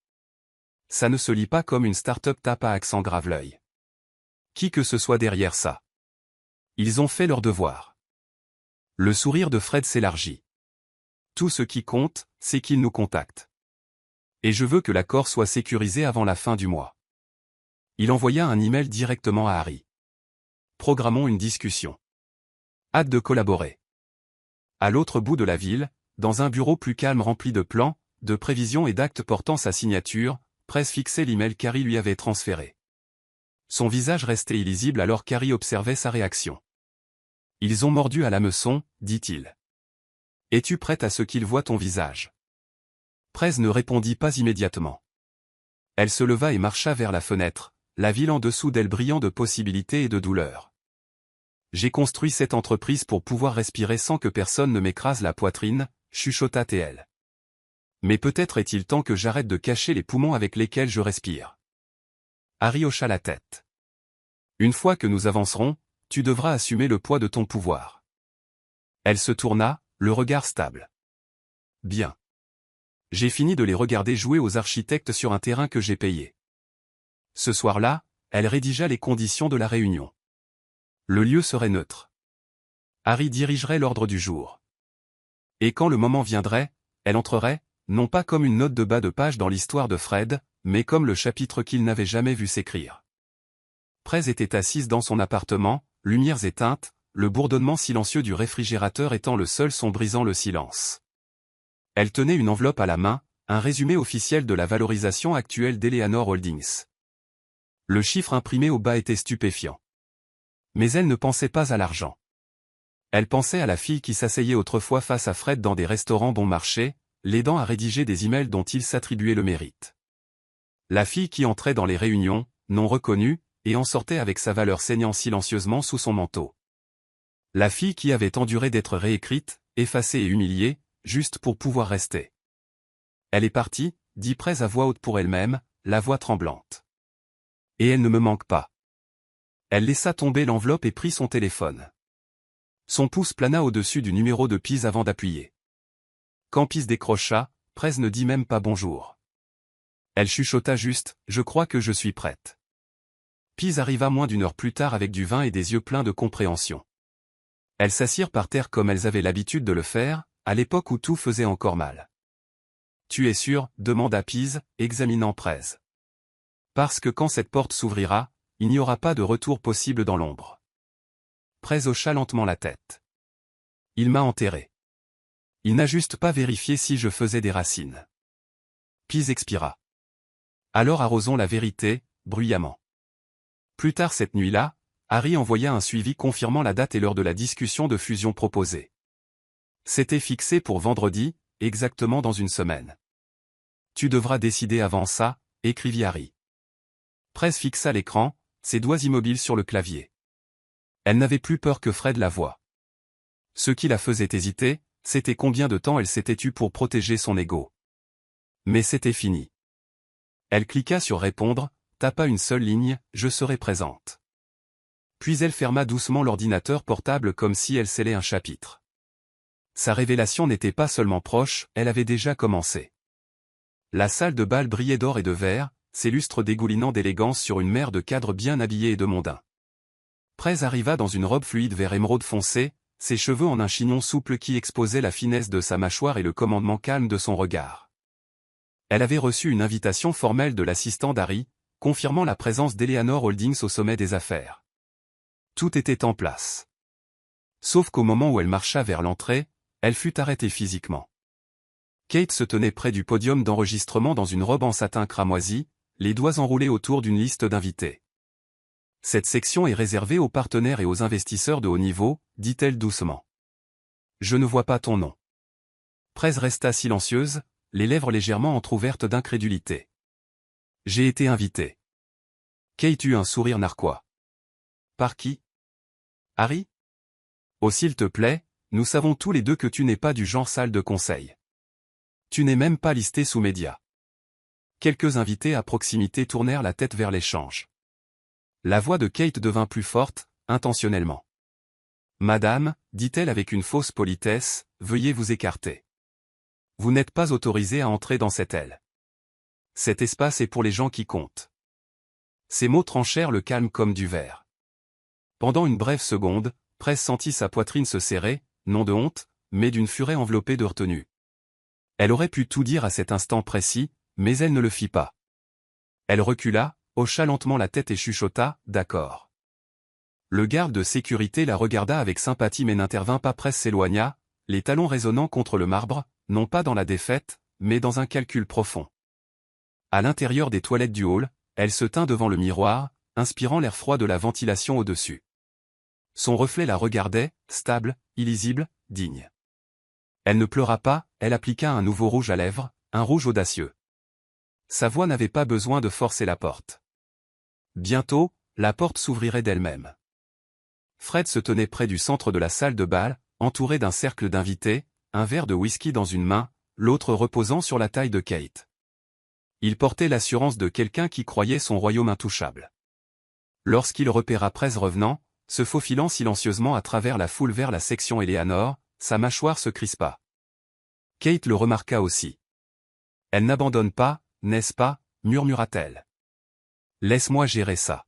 Ça ne se lit pas comme une start-up tape à accent grave l'œil. Qui que ce soit derrière ça. Ils ont fait leur devoir. Le sourire de Fred s'élargit. Tout ce qui compte, c'est qu'ils nous contactent. Et je veux que l'accord soit sécurisé avant la fin du mois. Il envoya un email directement à Harry. Programmons une discussion. Hâte de collaborer. À l'autre bout de la ville, dans un bureau plus calme rempli de plans, de prévisions et d'actes portant sa signature, Prez fixait l'email qu'Harry lui avait transféré. Son visage restait illisible alors qu'Harry observait sa réaction. Ils ont mordu à l'hameçon, dit-il. Es-tu prête à ce qu'ils voient ton visage? Prez ne répondit pas immédiatement. Elle se leva et marcha vers la fenêtre, la ville en dessous d'elle brillant de possibilités et de douleurs. J'ai construit cette entreprise pour pouvoir respirer sans que personne ne m'écrase la poitrine, chuchota TL. Mais peut-être est-il temps que j'arrête de cacher les poumons avec lesquels je respire. Harry hocha la tête. Une fois que nous avancerons, tu devras assumer le poids de ton pouvoir. Elle se tourna, le regard stable. Bien. J'ai fini de les regarder jouer aux architectes sur un terrain que j'ai payé. Ce soir-là, elle rédigea les conditions de la réunion. Le lieu serait neutre. Harry dirigerait l'ordre du jour. Et quand le moment viendrait, elle entrerait, non pas comme une note de bas de page dans l'histoire de Fred, mais comme le chapitre qu'il n'avait jamais vu s'écrire. Prez était assise dans son appartement, lumières éteintes, le bourdonnement silencieux du réfrigérateur étant le seul son brisant le silence. Elle tenait une enveloppe à la main, un résumé officiel de la valorisation actuelle d'Eleanor Holdings. Le chiffre imprimé au bas était stupéfiant. Mais elle ne pensait pas à l'argent. Elle pensait à la fille qui s'asseyait autrefois face à Fred dans des restaurants bon marché, l'aidant à rédiger des emails dont il s'attribuait le mérite. La fille qui entrait dans les réunions, non reconnue, et en sortait avec sa valeur saignant silencieusement sous son manteau. La fille qui avait enduré d'être réécrite, effacée et humiliée, juste pour pouvoir rester. Elle est partie, dit Prez à voix haute pour elle-même, la voix tremblante. Et elle ne me manque pas. Elle laissa tomber l'enveloppe et prit son téléphone. Son pouce plana au-dessus du numéro de Pise avant d'appuyer. Quand Pise décrocha, Prez ne dit même pas bonjour. Elle chuchota juste, je crois que je suis prête. Pise arriva moins d'une heure plus tard avec du vin et des yeux pleins de compréhension. Elles s'assirent par terre comme elles avaient l'habitude de le faire, à l'époque où tout faisait encore mal. Tu es sûr, demanda Pise, examinant Prez. Parce que quand cette porte s'ouvrira, il n'y aura pas de retour possible dans l'ombre. Prez hocha lentement la tête. Il m'a enterré. Il n'a juste pas vérifié si je faisais des racines. Pise expira. Alors arrosons la vérité, bruyamment. Plus tard cette nuit-là, Harry envoya un suivi confirmant la date et l'heure de la discussion de fusion proposée. C'était fixé pour vendredi, exactement dans une semaine. Tu devras décider avant ça, écrivit Harry. Prez fixa l'écran, ses doigts immobiles sur le clavier. Elle n'avait plus peur que Fred la voie. Ce qui la faisait hésiter, c'était combien de temps elle s'était tue pour protéger son ego. Mais c'était fini. Elle cliqua sur répondre, tapa une seule ligne, je serai présente. Puis elle ferma doucement l'ordinateur portable comme si elle scellait un chapitre. Sa révélation n'était pas seulement proche, elle avait déjà commencé. La salle de bal brillait d'or et de verre, ses lustres dégoulinant d'élégance sur une mer de cadres bien habillés et de mondains. Prez arriva dans une robe fluide vert émeraude foncé, ses cheveux en un chignon souple qui exposait la finesse de sa mâchoire et le commandement calme de son regard. Elle avait reçu une invitation formelle de l'assistant d'Harry, confirmant la présence d'Eleanor Holdings au sommet des affaires. Tout était en place. Sauf qu'au moment où elle marcha vers l'entrée, elle fut arrêtée physiquement. Kate se tenait près du podium d'enregistrement dans une robe en satin cramoisi, les doigts enroulés autour d'une liste d'invités. Cette section est réservée aux partenaires et aux investisseurs de haut niveau, dit-elle doucement. Je ne vois pas ton nom. Prez resta silencieuse, les lèvres légèrement entr'ouvertes d'incrédulité. J'ai été invitée. Kate eut un sourire narquois. Par qui? Harry? Oh s'il te plaît, nous savons tous les deux que tu n'es pas du genre salle de conseil. Tu n'es même pas listé sous médias. Quelques invités à proximité tournèrent la tête vers l'échange. La voix de Kate devint plus forte, intentionnellement. Madame, dit-elle avec une fausse politesse, veuillez vous écarter. Vous n'êtes pas autorisé à entrer dans cette aile. Cet espace est pour les gens qui comptent. Ces mots tranchèrent le calme comme du verre. Pendant une brève seconde, Prez sentit sa poitrine se serrer, non de honte, mais d'une furie enveloppée de retenue. Elle aurait pu tout dire à cet instant précis, mais elle ne le fit pas. Elle recula, hocha lentement la tête et chuchota, d'accord. Le garde de sécurité la regarda avec sympathie mais n'intervint pas. Prez s'éloigna, les talons résonnant contre le marbre, non pas dans la défaite, mais dans un calcul profond. À l'intérieur des toilettes du hall, elle se tint devant le miroir, inspirant l'air froid de la ventilation au-dessus. Son reflet la regardait, stable, illisible, digne. Elle ne pleura pas, elle appliqua un nouveau rouge à lèvres, un rouge audacieux. Sa voix n'avait pas besoin de forcer la porte. Bientôt, la porte s'ouvrirait d'elle-même. Fred se tenait près du centre de la salle de bal, entouré d'un cercle d'invités, un verre de whisky dans une main, l'autre reposant sur la taille de Kate. Il portait l'assurance de quelqu'un qui croyait son royaume intouchable. Lorsqu'il repéra Prez revenant, se faufilant silencieusement à travers la foule vers la section Eleanor, sa mâchoire se crispa. Kate le remarqua aussi. « Elle n'abandonne pas, n'est-ce pas ?» murmura-t-elle. « Laisse-moi gérer ça. »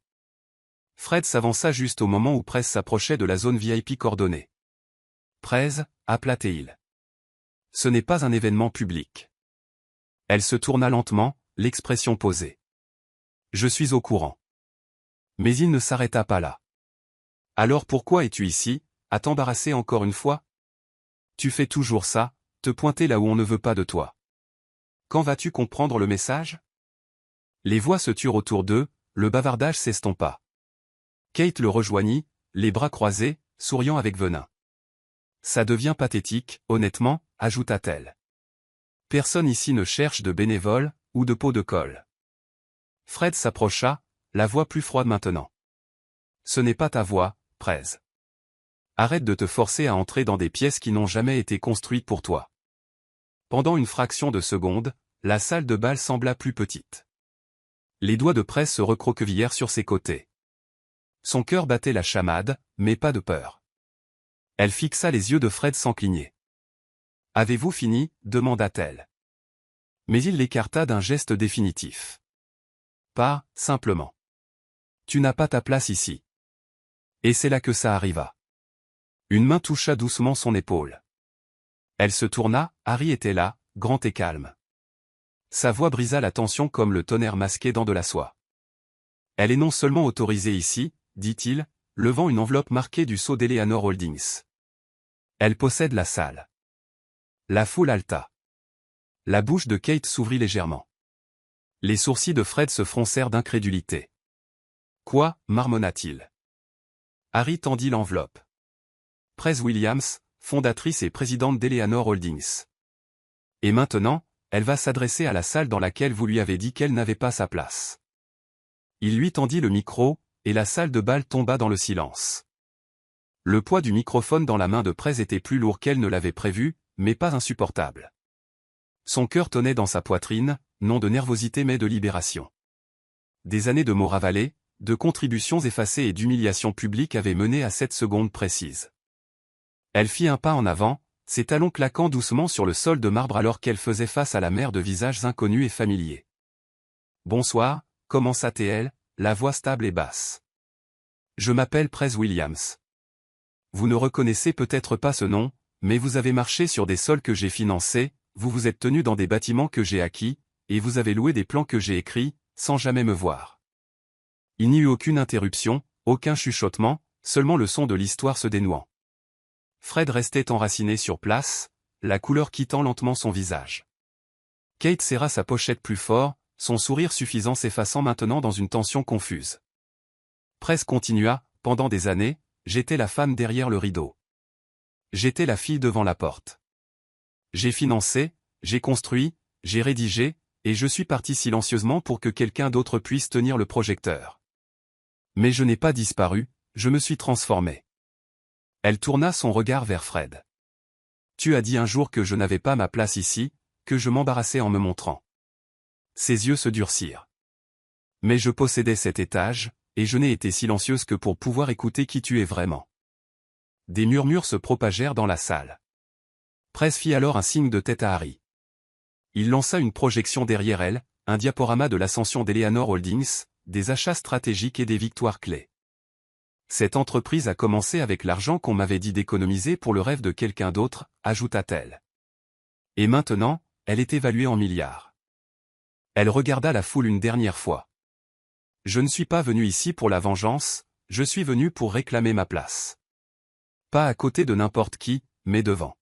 Fred s'avança juste au moment où Prez s'approchait de la zone VIP coordonnée. « Prez, » appela-t-il. « Ce n'est pas un événement public. » Elle se tourna lentement, l'expression posée. « Je suis au courant. » Mais il ne s'arrêta pas là. « Alors pourquoi es-tu ici, à t'embarrasser encore une fois? Tu fais toujours ça, te pointer là où on ne veut pas de toi. Quand vas-tu comprendre le message ?» Les voix se turent autour d'eux, le bavardage s'estompa. Kate le rejoignit, les bras croisés, souriant avec venin. « Ça devient pathétique, honnêtement, » ajouta-t-elle. « Personne ici ne cherche de bénévoles, ou de pots de colle. » Fred s'approcha, la voix plus froide maintenant. « Ce n'est pas ta voix, Prez. Arrête de te forcer à entrer dans des pièces qui n'ont jamais été construites pour toi. » Pendant une fraction de seconde, la salle de bal sembla plus petite. Les doigts de Prez se recroquevillèrent sur ses côtés. Son cœur battait la chamade, mais pas de peur. Elle fixa les yeux de Fred sans cligner. « Avez-vous fini ?» demanda-t-elle. Mais il l'écarta d'un geste définitif. « Pas, simplement. Tu n'as pas ta place ici. » Et c'est là que ça arriva. Une main toucha doucement son épaule. Elle se tourna, Harry était là, grand et calme. Sa voix brisa la tension comme le tonnerre masqué dans de la soie. « Elle est non seulement autorisée ici, » dit-il, levant une enveloppe marquée du sceau d'Eleanor Holdings. « Elle possède la salle. » La foule haleta. La bouche de Kate s'ouvrit légèrement. Les sourcils de Fred se froncèrent d'incrédulité. « Quoi ?» marmonna-t-il. Harry tendit l'enveloppe. Prez Williams, fondatrice et présidente d'Eleanor Holdings. Et maintenant, elle va s'adresser à la salle dans laquelle vous lui avez dit qu'elle n'avait pas sa place. Il lui tendit le micro, et la salle de bal tomba dans le silence. Le poids du microphone dans la main de Prez était plus lourd qu'elle ne l'avait prévu, mais pas insupportable. Son cœur tonnait dans sa poitrine, non de nervosité mais de libération. Des années de mots ravalés, de contributions effacées et d'humiliations publiques avaient mené à cette seconde précise. Elle fit un pas en avant, ses talons claquant doucement sur le sol de marbre alors qu'elle faisait face à la mer de visages inconnus et familiers. « Bonsoir » commença-t-elle, la voix stable et basse. « Je m'appelle Prez Williams. Vous ne reconnaissez peut-être pas ce nom, mais vous avez marché sur des sols que j'ai financés, vous vous êtes tenu dans des bâtiments que j'ai acquis, et vous avez loué des plans que j'ai écrits, sans jamais me voir. » Il n'y eut aucune interruption, aucun chuchotement, seulement le son de l'histoire se dénouant. Fred restait enraciné sur place, la couleur quittant lentement son visage. Kate serra sa pochette plus fort, son sourire suffisant s'effaçant maintenant dans une tension confuse. Prez continua, pendant des années, j'étais la femme derrière le rideau. J'étais la fille devant la porte. J'ai financé, j'ai construit, j'ai rédigé, et je suis parti silencieusement pour que quelqu'un d'autre puisse tenir le projecteur. Mais je n'ai pas disparu, je me suis transformé. Elle tourna son regard vers Fred. Tu as dit un jour que je n'avais pas ma place ici, que je m'embarrassais en me montrant. Ses yeux se durcirent. Mais je possédais cet étage, et je n'ai été silencieuse que pour pouvoir écouter qui tu es vraiment. Des murmures se propagèrent dans la salle. Prez fit alors un signe de tête à Harry. Il lança une projection derrière elle, un diaporama de l'ascension d'Eleanor Holdings, des achats stratégiques et des victoires clés. Cette entreprise a commencé avec l'argent qu'on m'avait dit d'économiser pour le rêve de quelqu'un d'autre, ajouta-t-elle. Et maintenant, elle est évaluée en milliards. Elle regarda la foule une dernière fois. Je ne suis pas venu ici pour la vengeance, je suis venu pour réclamer ma place. Pas à côté de n'importe qui, mais devant.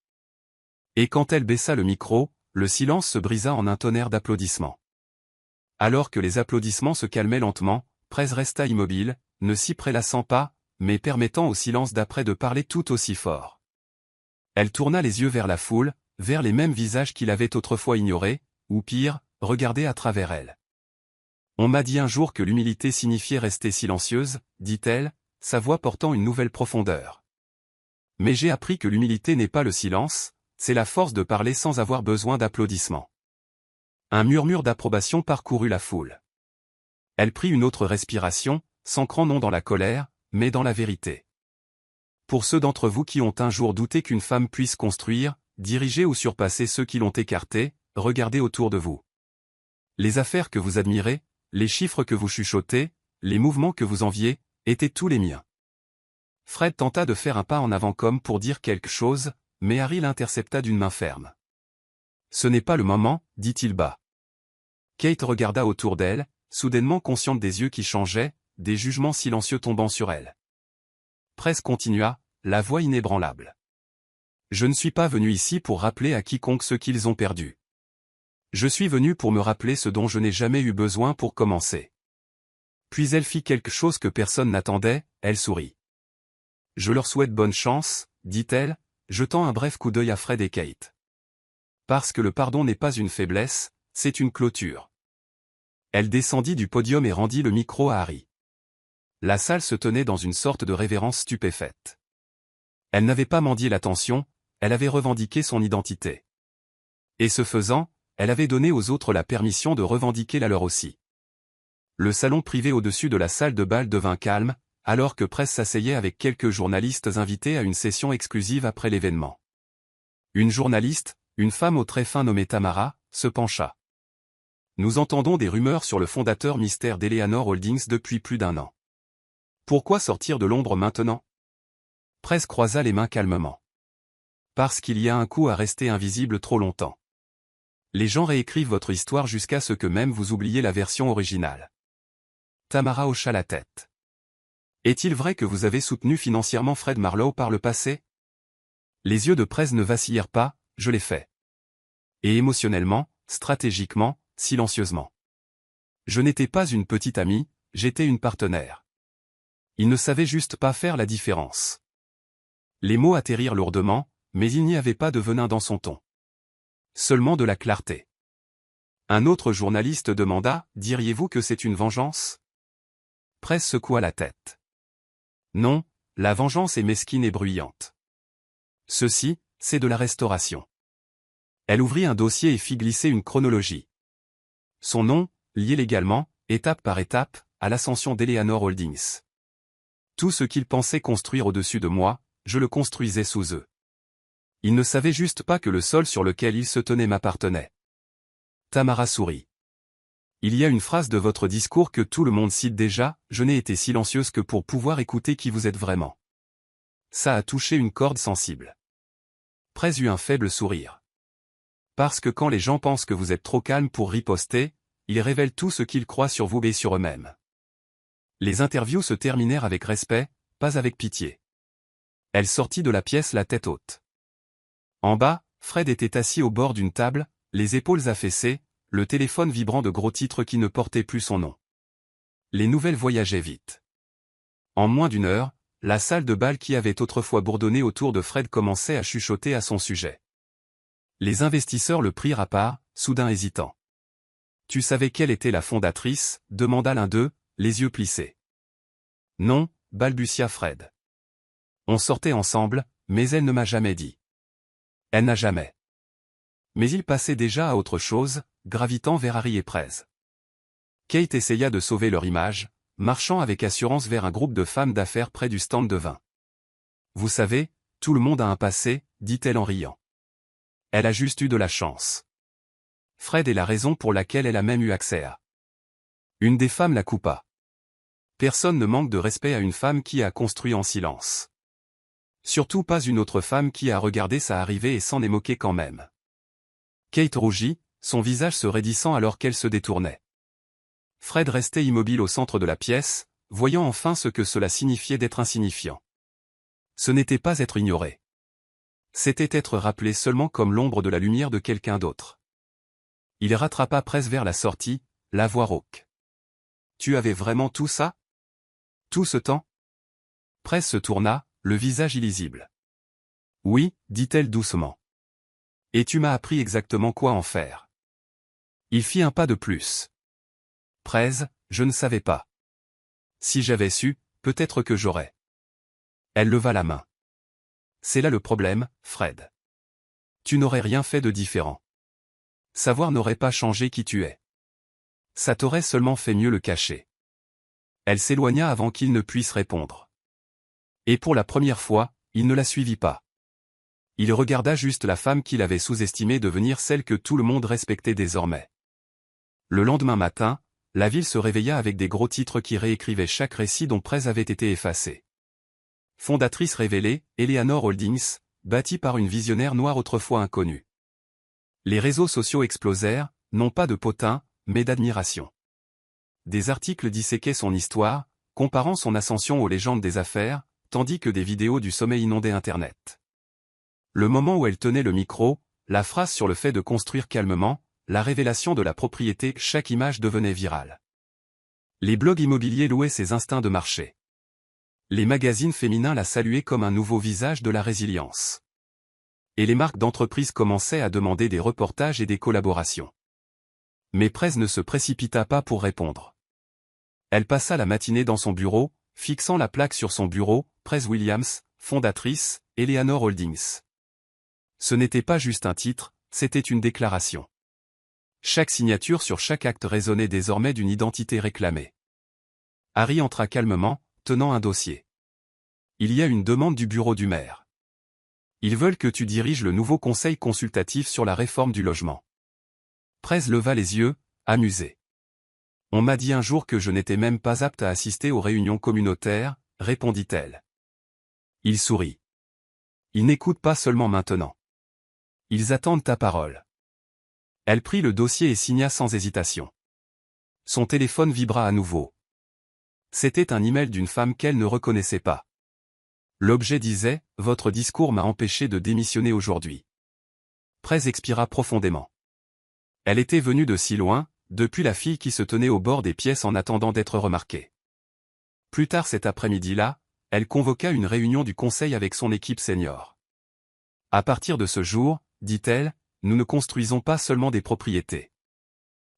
Et quand elle baissa le micro, le silence se brisa en un tonnerre d'applaudissements. Alors que les applaudissements se calmaient lentement, Prez resta immobile, ne s'y prélassant pas, mais permettant au silence d'après de parler tout aussi fort. Elle tourna les yeux vers la foule, vers les mêmes visages qu'il avait autrefois ignorés, ou pire, regarder à travers elle. On m'a dit un jour que l'humilité signifiait rester silencieuse, dit-elle, sa voix portant une nouvelle profondeur. Mais j'ai appris que l'humilité n'est pas le silence, c'est la force de parler sans avoir besoin d'applaudissements. Un murmure d'approbation parcourut la foule. Elle prit une autre respiration, s'ancrant non dans la colère, mais dans la vérité. Pour ceux d'entre vous qui ont un jour douté qu'une femme puisse construire, diriger ou surpasser ceux qui l'ont écartée, regardez autour de vous. Les affaires que vous admirez, les chiffres que vous chuchotez, les mouvements que vous enviez, étaient tous les miens. Fred tenta de faire un pas en avant comme pour dire quelque chose, mais Harry l'intercepta d'une main ferme. Ce n'est pas le moment, dit-il bas. Kate regarda autour d'elle, soudainement consciente des yeux qui changeaient, des jugements silencieux tombant sur elle. Press continua, la voix inébranlable. Je ne suis pas venu ici pour rappeler à quiconque ce qu'ils ont perdu. Je suis venu pour me rappeler ce dont je n'ai jamais eu besoin pour commencer. Puis elle fit quelque chose que personne n'attendait, elle sourit. Je leur souhaite bonne chance, dit-elle, jetant un bref coup d'œil à Fred et Kate. Parce que le pardon n'est pas une faiblesse, c'est une clôture. Elle descendit du podium et rendit le micro à Harry. La salle se tenait dans une sorte de révérence stupéfaite. Elle n'avait pas mendié l'attention, elle avait revendiqué son identité. Et ce faisant, elle avait donné aux autres la permission de revendiquer la leur aussi. Le salon privé au-dessus de la salle de bal devint calme, alors que Press s'asseyait avec quelques journalistes invités à une session exclusive après l'événement. Une journaliste, une femme au très fin nommée Tamara, se pencha. Nous entendons des rumeurs sur le fondateur mystère d'Eleanor Holdings depuis plus d'un an. Pourquoi sortir de l'ombre maintenant? Press croisa les mains calmement. Parce qu'il y a un coup à rester invisible trop longtemps. Les gens réécrivent votre histoire jusqu'à ce que même vous oubliez la version originale. Tamara hocha la tête. Est-il vrai que vous avez soutenu financièrement Fred Marlowe par le passé? Les yeux de Press ne vacillèrent pas, je l'ai fait. Et émotionnellement, stratégiquement, silencieusement. Je n'étais pas une petite amie, j'étais une partenaire. Il ne savait juste pas faire la différence. Les mots atterrirent lourdement, mais il n'y avait pas de venin dans son ton. Seulement de la clarté. Un autre journaliste demanda, diriez-vous que c'est une vengeance? Press secoua la tête. Non, la vengeance est mesquine et bruyante. Ceci, c'est de la restauration. Elle ouvrit un dossier et fit glisser une chronologie. Son nom, lié légalement, étape par étape, à l'ascension d'Eleanor Holdings. Tout ce qu'ils pensaient construire au-dessus de moi, je le construisais sous eux. Ils ne savaient juste pas que le sol sur lequel ils se tenaient m'appartenait. Tamara sourit. Il y a une phrase de votre discours que tout le monde cite déjà, je n'ai été silencieuse que pour pouvoir écouter qui vous êtes vraiment. Ça a touché une corde sensible. Press eut un faible sourire. Parce que quand les gens pensent que vous êtes trop calme pour riposter, ils révèlent tout ce qu'ils croient sur vous et sur eux-mêmes. Les interviews se terminèrent avec respect, pas avec pitié. Elle sortit de la pièce la tête haute. En bas, Fred était assis au bord d'une table, les épaules affaissées, le téléphone vibrant de gros titres qui ne portaient plus son nom. Les nouvelles voyageaient vite. En moins d'une heure, la salle de bal qui avait autrefois bourdonné autour de Fred commençait à chuchoter à son sujet. Les investisseurs le prirent à part, soudain hésitant. Tu savais quelle était la fondatrice, demanda l'un d'eux, les yeux plissés. Non, balbutia Fred. On sortait ensemble, mais elle ne m'a jamais dit. Elle n'a jamais. Mais il passait déjà à autre chose, gravitant vers Harry et Press. Kate essaya de sauver leur image, marchant avec assurance vers un groupe de femmes d'affaires près du stand de vin. Vous savez, tout le monde a un passé, dit-elle en riant. Elle a juste eu de la chance. Fred est la raison pour laquelle elle a même eu accès à. Une des femmes la coupa. Personne ne manque de respect à une femme qui a construit en silence. Surtout pas une autre femme qui a regardé ça arriver et s'en est moquée quand même. Kate rougit, son visage se raidissant alors qu'elle se détournait. Fred restait immobile au centre de la pièce, voyant enfin ce que cela signifiait d'être insignifiant. Ce n'était pas être ignoré. C'était être rappelé seulement comme l'ombre de la lumière de quelqu'un d'autre. Il rattrapa Press vers la sortie, la voix rauque. Tu avais vraiment tout ça? Tout ce temps? Press se tourna, le visage illisible. Oui, dit-elle doucement. Et tu m'as appris exactement quoi en faire. Il fit un pas de plus. Prez, je ne savais pas. Si j'avais su, peut-être que j'aurais. Elle leva la main. C'est là le problème, Fred. Tu n'aurais rien fait de différent. Savoir n'aurait pas changé qui tu es. Ça t'aurait seulement fait mieux le cacher. Elle s'éloigna avant qu'il ne puisse répondre. Et pour la première fois, il ne la suivit pas. Il regarda juste la femme qu'il avait sous-estimée devenir celle que tout le monde respectait désormais. Le lendemain matin, la ville se réveilla avec des gros titres qui réécrivaient chaque récit dont Prez avait été effacé. Fondatrice révélée, Eleanor Holdings, bâtie par une visionnaire noire autrefois inconnue. Les réseaux sociaux explosèrent, non pas de potins, mais d'admiration. Des articles disséquaient son histoire, comparant son ascension aux légendes des affaires, tandis que des vidéos du sommet inondaient Internet. Le moment où elle tenait le micro, la phrase sur le fait de construire calmement, la révélation de la propriété, chaque image devenait virale. Les blogs immobiliers louaient ses instincts de marché. Les magazines féminins la saluaient comme un nouveau visage de la résilience. Et les marques d'entreprise commençaient à demander des reportages et des collaborations. Mais Prez ne se précipita pas pour répondre. Elle passa la matinée dans son bureau, fixant la plaque sur son bureau, Prez Williams, fondatrice, Eleanor Holdings. Ce n'était pas juste un titre, c'était une déclaration. Chaque signature sur chaque acte résonnait désormais d'une identité réclamée. Harry entra calmement, tenant un dossier. Il y a une demande du bureau du maire. Ils veulent que tu diriges le nouveau conseil consultatif sur la réforme du logement. Prez leva les yeux, amusé. On m'a dit un jour que je n'étais même pas apte à assister aux réunions communautaires, répondit-elle. Il sourit. Ils n'écoutent pas seulement maintenant. Ils attendent ta parole. Elle prit le dossier et signa sans hésitation. Son téléphone vibra à nouveau. C'était un email d'une femme qu'elle ne reconnaissait pas. L'objet disait « Votre discours m'a empêché de démissionner aujourd'hui ». Prez expira profondément. Elle était venue de si loin, depuis la fille qui se tenait au bord des pièces en attendant d'être remarquée. Plus tard cet après-midi-là, elle convoqua une réunion du conseil avec son équipe senior. À partir de ce jour, dit-elle, nous ne construisons pas seulement des propriétés.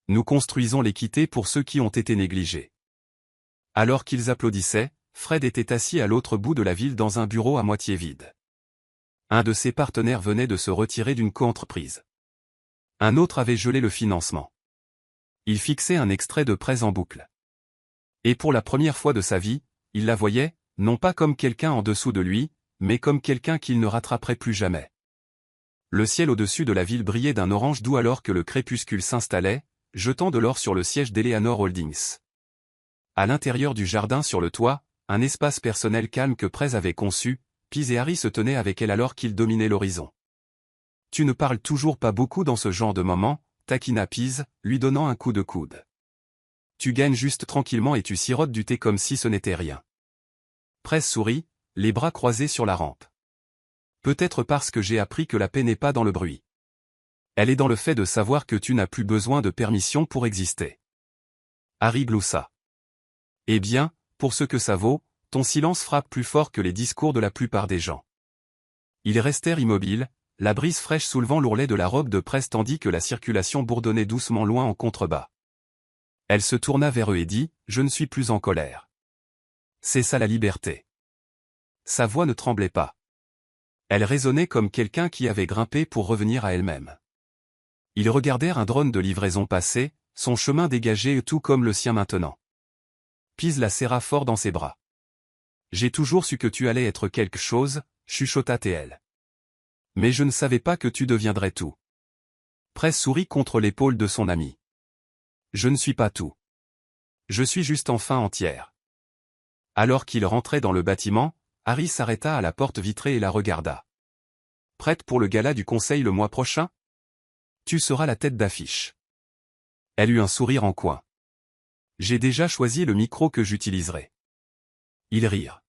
Nous construisons l'équité pour ceux qui ont été négligés. Alors qu'ils applaudissaient, Fred était assis à l'autre bout de la ville dans un bureau à moitié vide. Un de ses partenaires venait de se retirer d'une coentreprise. Un autre avait gelé le financement. Il fixait un extrait de Prez en boucle. Et pour la première fois de sa vie, il la voyait, non pas comme quelqu'un en dessous de lui, mais comme quelqu'un qu'il ne rattraperait plus jamais. Le ciel au-dessus de la ville brillait d'un orange doux alors que le crépuscule s'installait, jetant de l'or sur le siège d'Eleanor Holdings. À l'intérieur du jardin sur le toit, un espace personnel calme que Prez avait conçu, Piz et Harry se tenaient avec elle alors qu'ils dominaient l'horizon. Tu ne parles toujours pas beaucoup dans ce genre de moment, taquina Piz, lui donnant un coup de coude. Tu gagnes juste tranquillement et tu sirotes du thé comme si ce n'était rien. Prez sourit, les bras croisés sur la rampe. Peut-être parce que j'ai appris que la paix n'est pas dans le bruit. Elle est dans le fait de savoir que tu n'as plus besoin de permission pour exister. Harry gloussa. Eh bien, pour ce que ça vaut, ton silence frappe plus fort que les discours de la plupart des gens. Ils restèrent immobiles, la brise fraîche soulevant l'ourlet de la robe de Prez tandis que la circulation bourdonnait doucement loin en contrebas. Elle se tourna vers eux et dit, « Je ne suis plus en colère. C'est ça la liberté. » Sa voix ne tremblait pas. Elle résonnait comme quelqu'un qui avait grimpé pour revenir à elle-même. Ils regardèrent un drone de livraison passer, son chemin dégagé tout comme le sien maintenant. Piz la serra fort dans ses bras. « J'ai toujours su que tu allais être quelque chose, chuchota TL. Mais je ne savais pas que tu deviendrais tout. » Prez sourit contre l'épaule de son ami. « Je ne suis pas tout. Je suis juste enfin entière. » Alors qu'il rentrait dans le bâtiment, Harry s'arrêta à la porte vitrée et la regarda. « Prête pour le gala du conseil le mois prochain ? Tu seras la tête d'affiche. » Elle eut un sourire en coin. « J'ai déjà choisi le micro que j'utiliserai. » Ils rirent.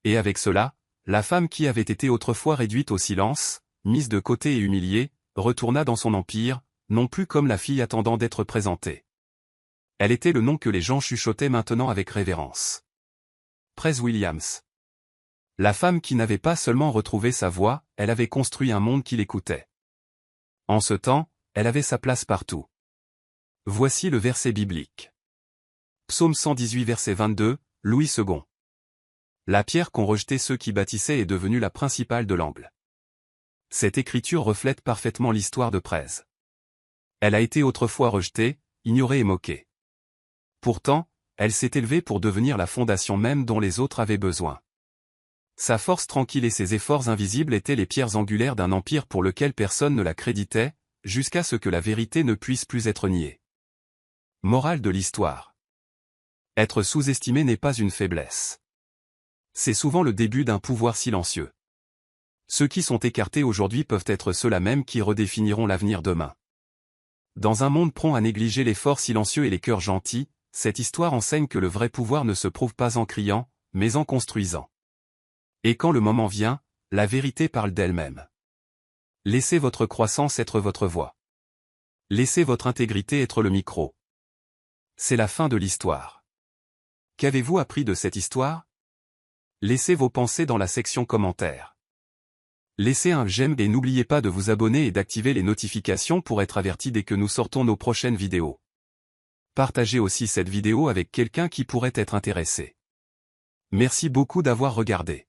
Et avec cela, la femme qui avait été autrefois réduite au silence, mise de côté et humiliée, retourna dans son empire, non plus comme la fille attendant d'être présentée. Elle était le nom que les gens chuchotaient maintenant avec révérence. Prez Williams. La femme qui n'avait pas seulement retrouvé sa voix, elle avait construit un monde qui l'écoutait. En ce temps, elle avait sa place partout. Voici le verset biblique. Psaume 118 verset 22, Louis II. La pierre qu'ont rejetée ceux qui bâtissaient est devenue la principale de l'angle. Cette écriture reflète parfaitement l'histoire de Prez. Elle a été autrefois rejetée, ignorée et moquée. Pourtant, elle s'est élevée pour devenir la fondation même dont les autres avaient besoin. Sa force tranquille et ses efforts invisibles étaient les pierres angulaires d'un empire pour lequel personne ne la créditait, jusqu'à ce que la vérité ne puisse plus être niée. Morale de l'histoire. Être sous-estimé n'est pas une faiblesse. C'est souvent le début d'un pouvoir silencieux. Ceux qui sont écartés aujourd'hui peuvent être ceux-là même qui redéfiniront l'avenir demain. Dans un monde prompt à négliger l'effort silencieux et les cœurs gentils, cette histoire enseigne que le vrai pouvoir ne se prouve pas en criant, mais en construisant. Et quand le moment vient, la vérité parle d'elle-même. Laissez votre croissance être votre voix. Laissez votre intégrité être le micro. C'est la fin de l'histoire. Qu'avez-vous appris de cette histoire? Laissez vos pensées dans la section commentaires. Laissez un j'aime et n'oubliez pas de vous abonner et d'activer les notifications pour être averti dès que nous sortons nos prochaines vidéos. Partagez aussi cette vidéo avec quelqu'un qui pourrait être intéressé. Merci beaucoup d'avoir regardé.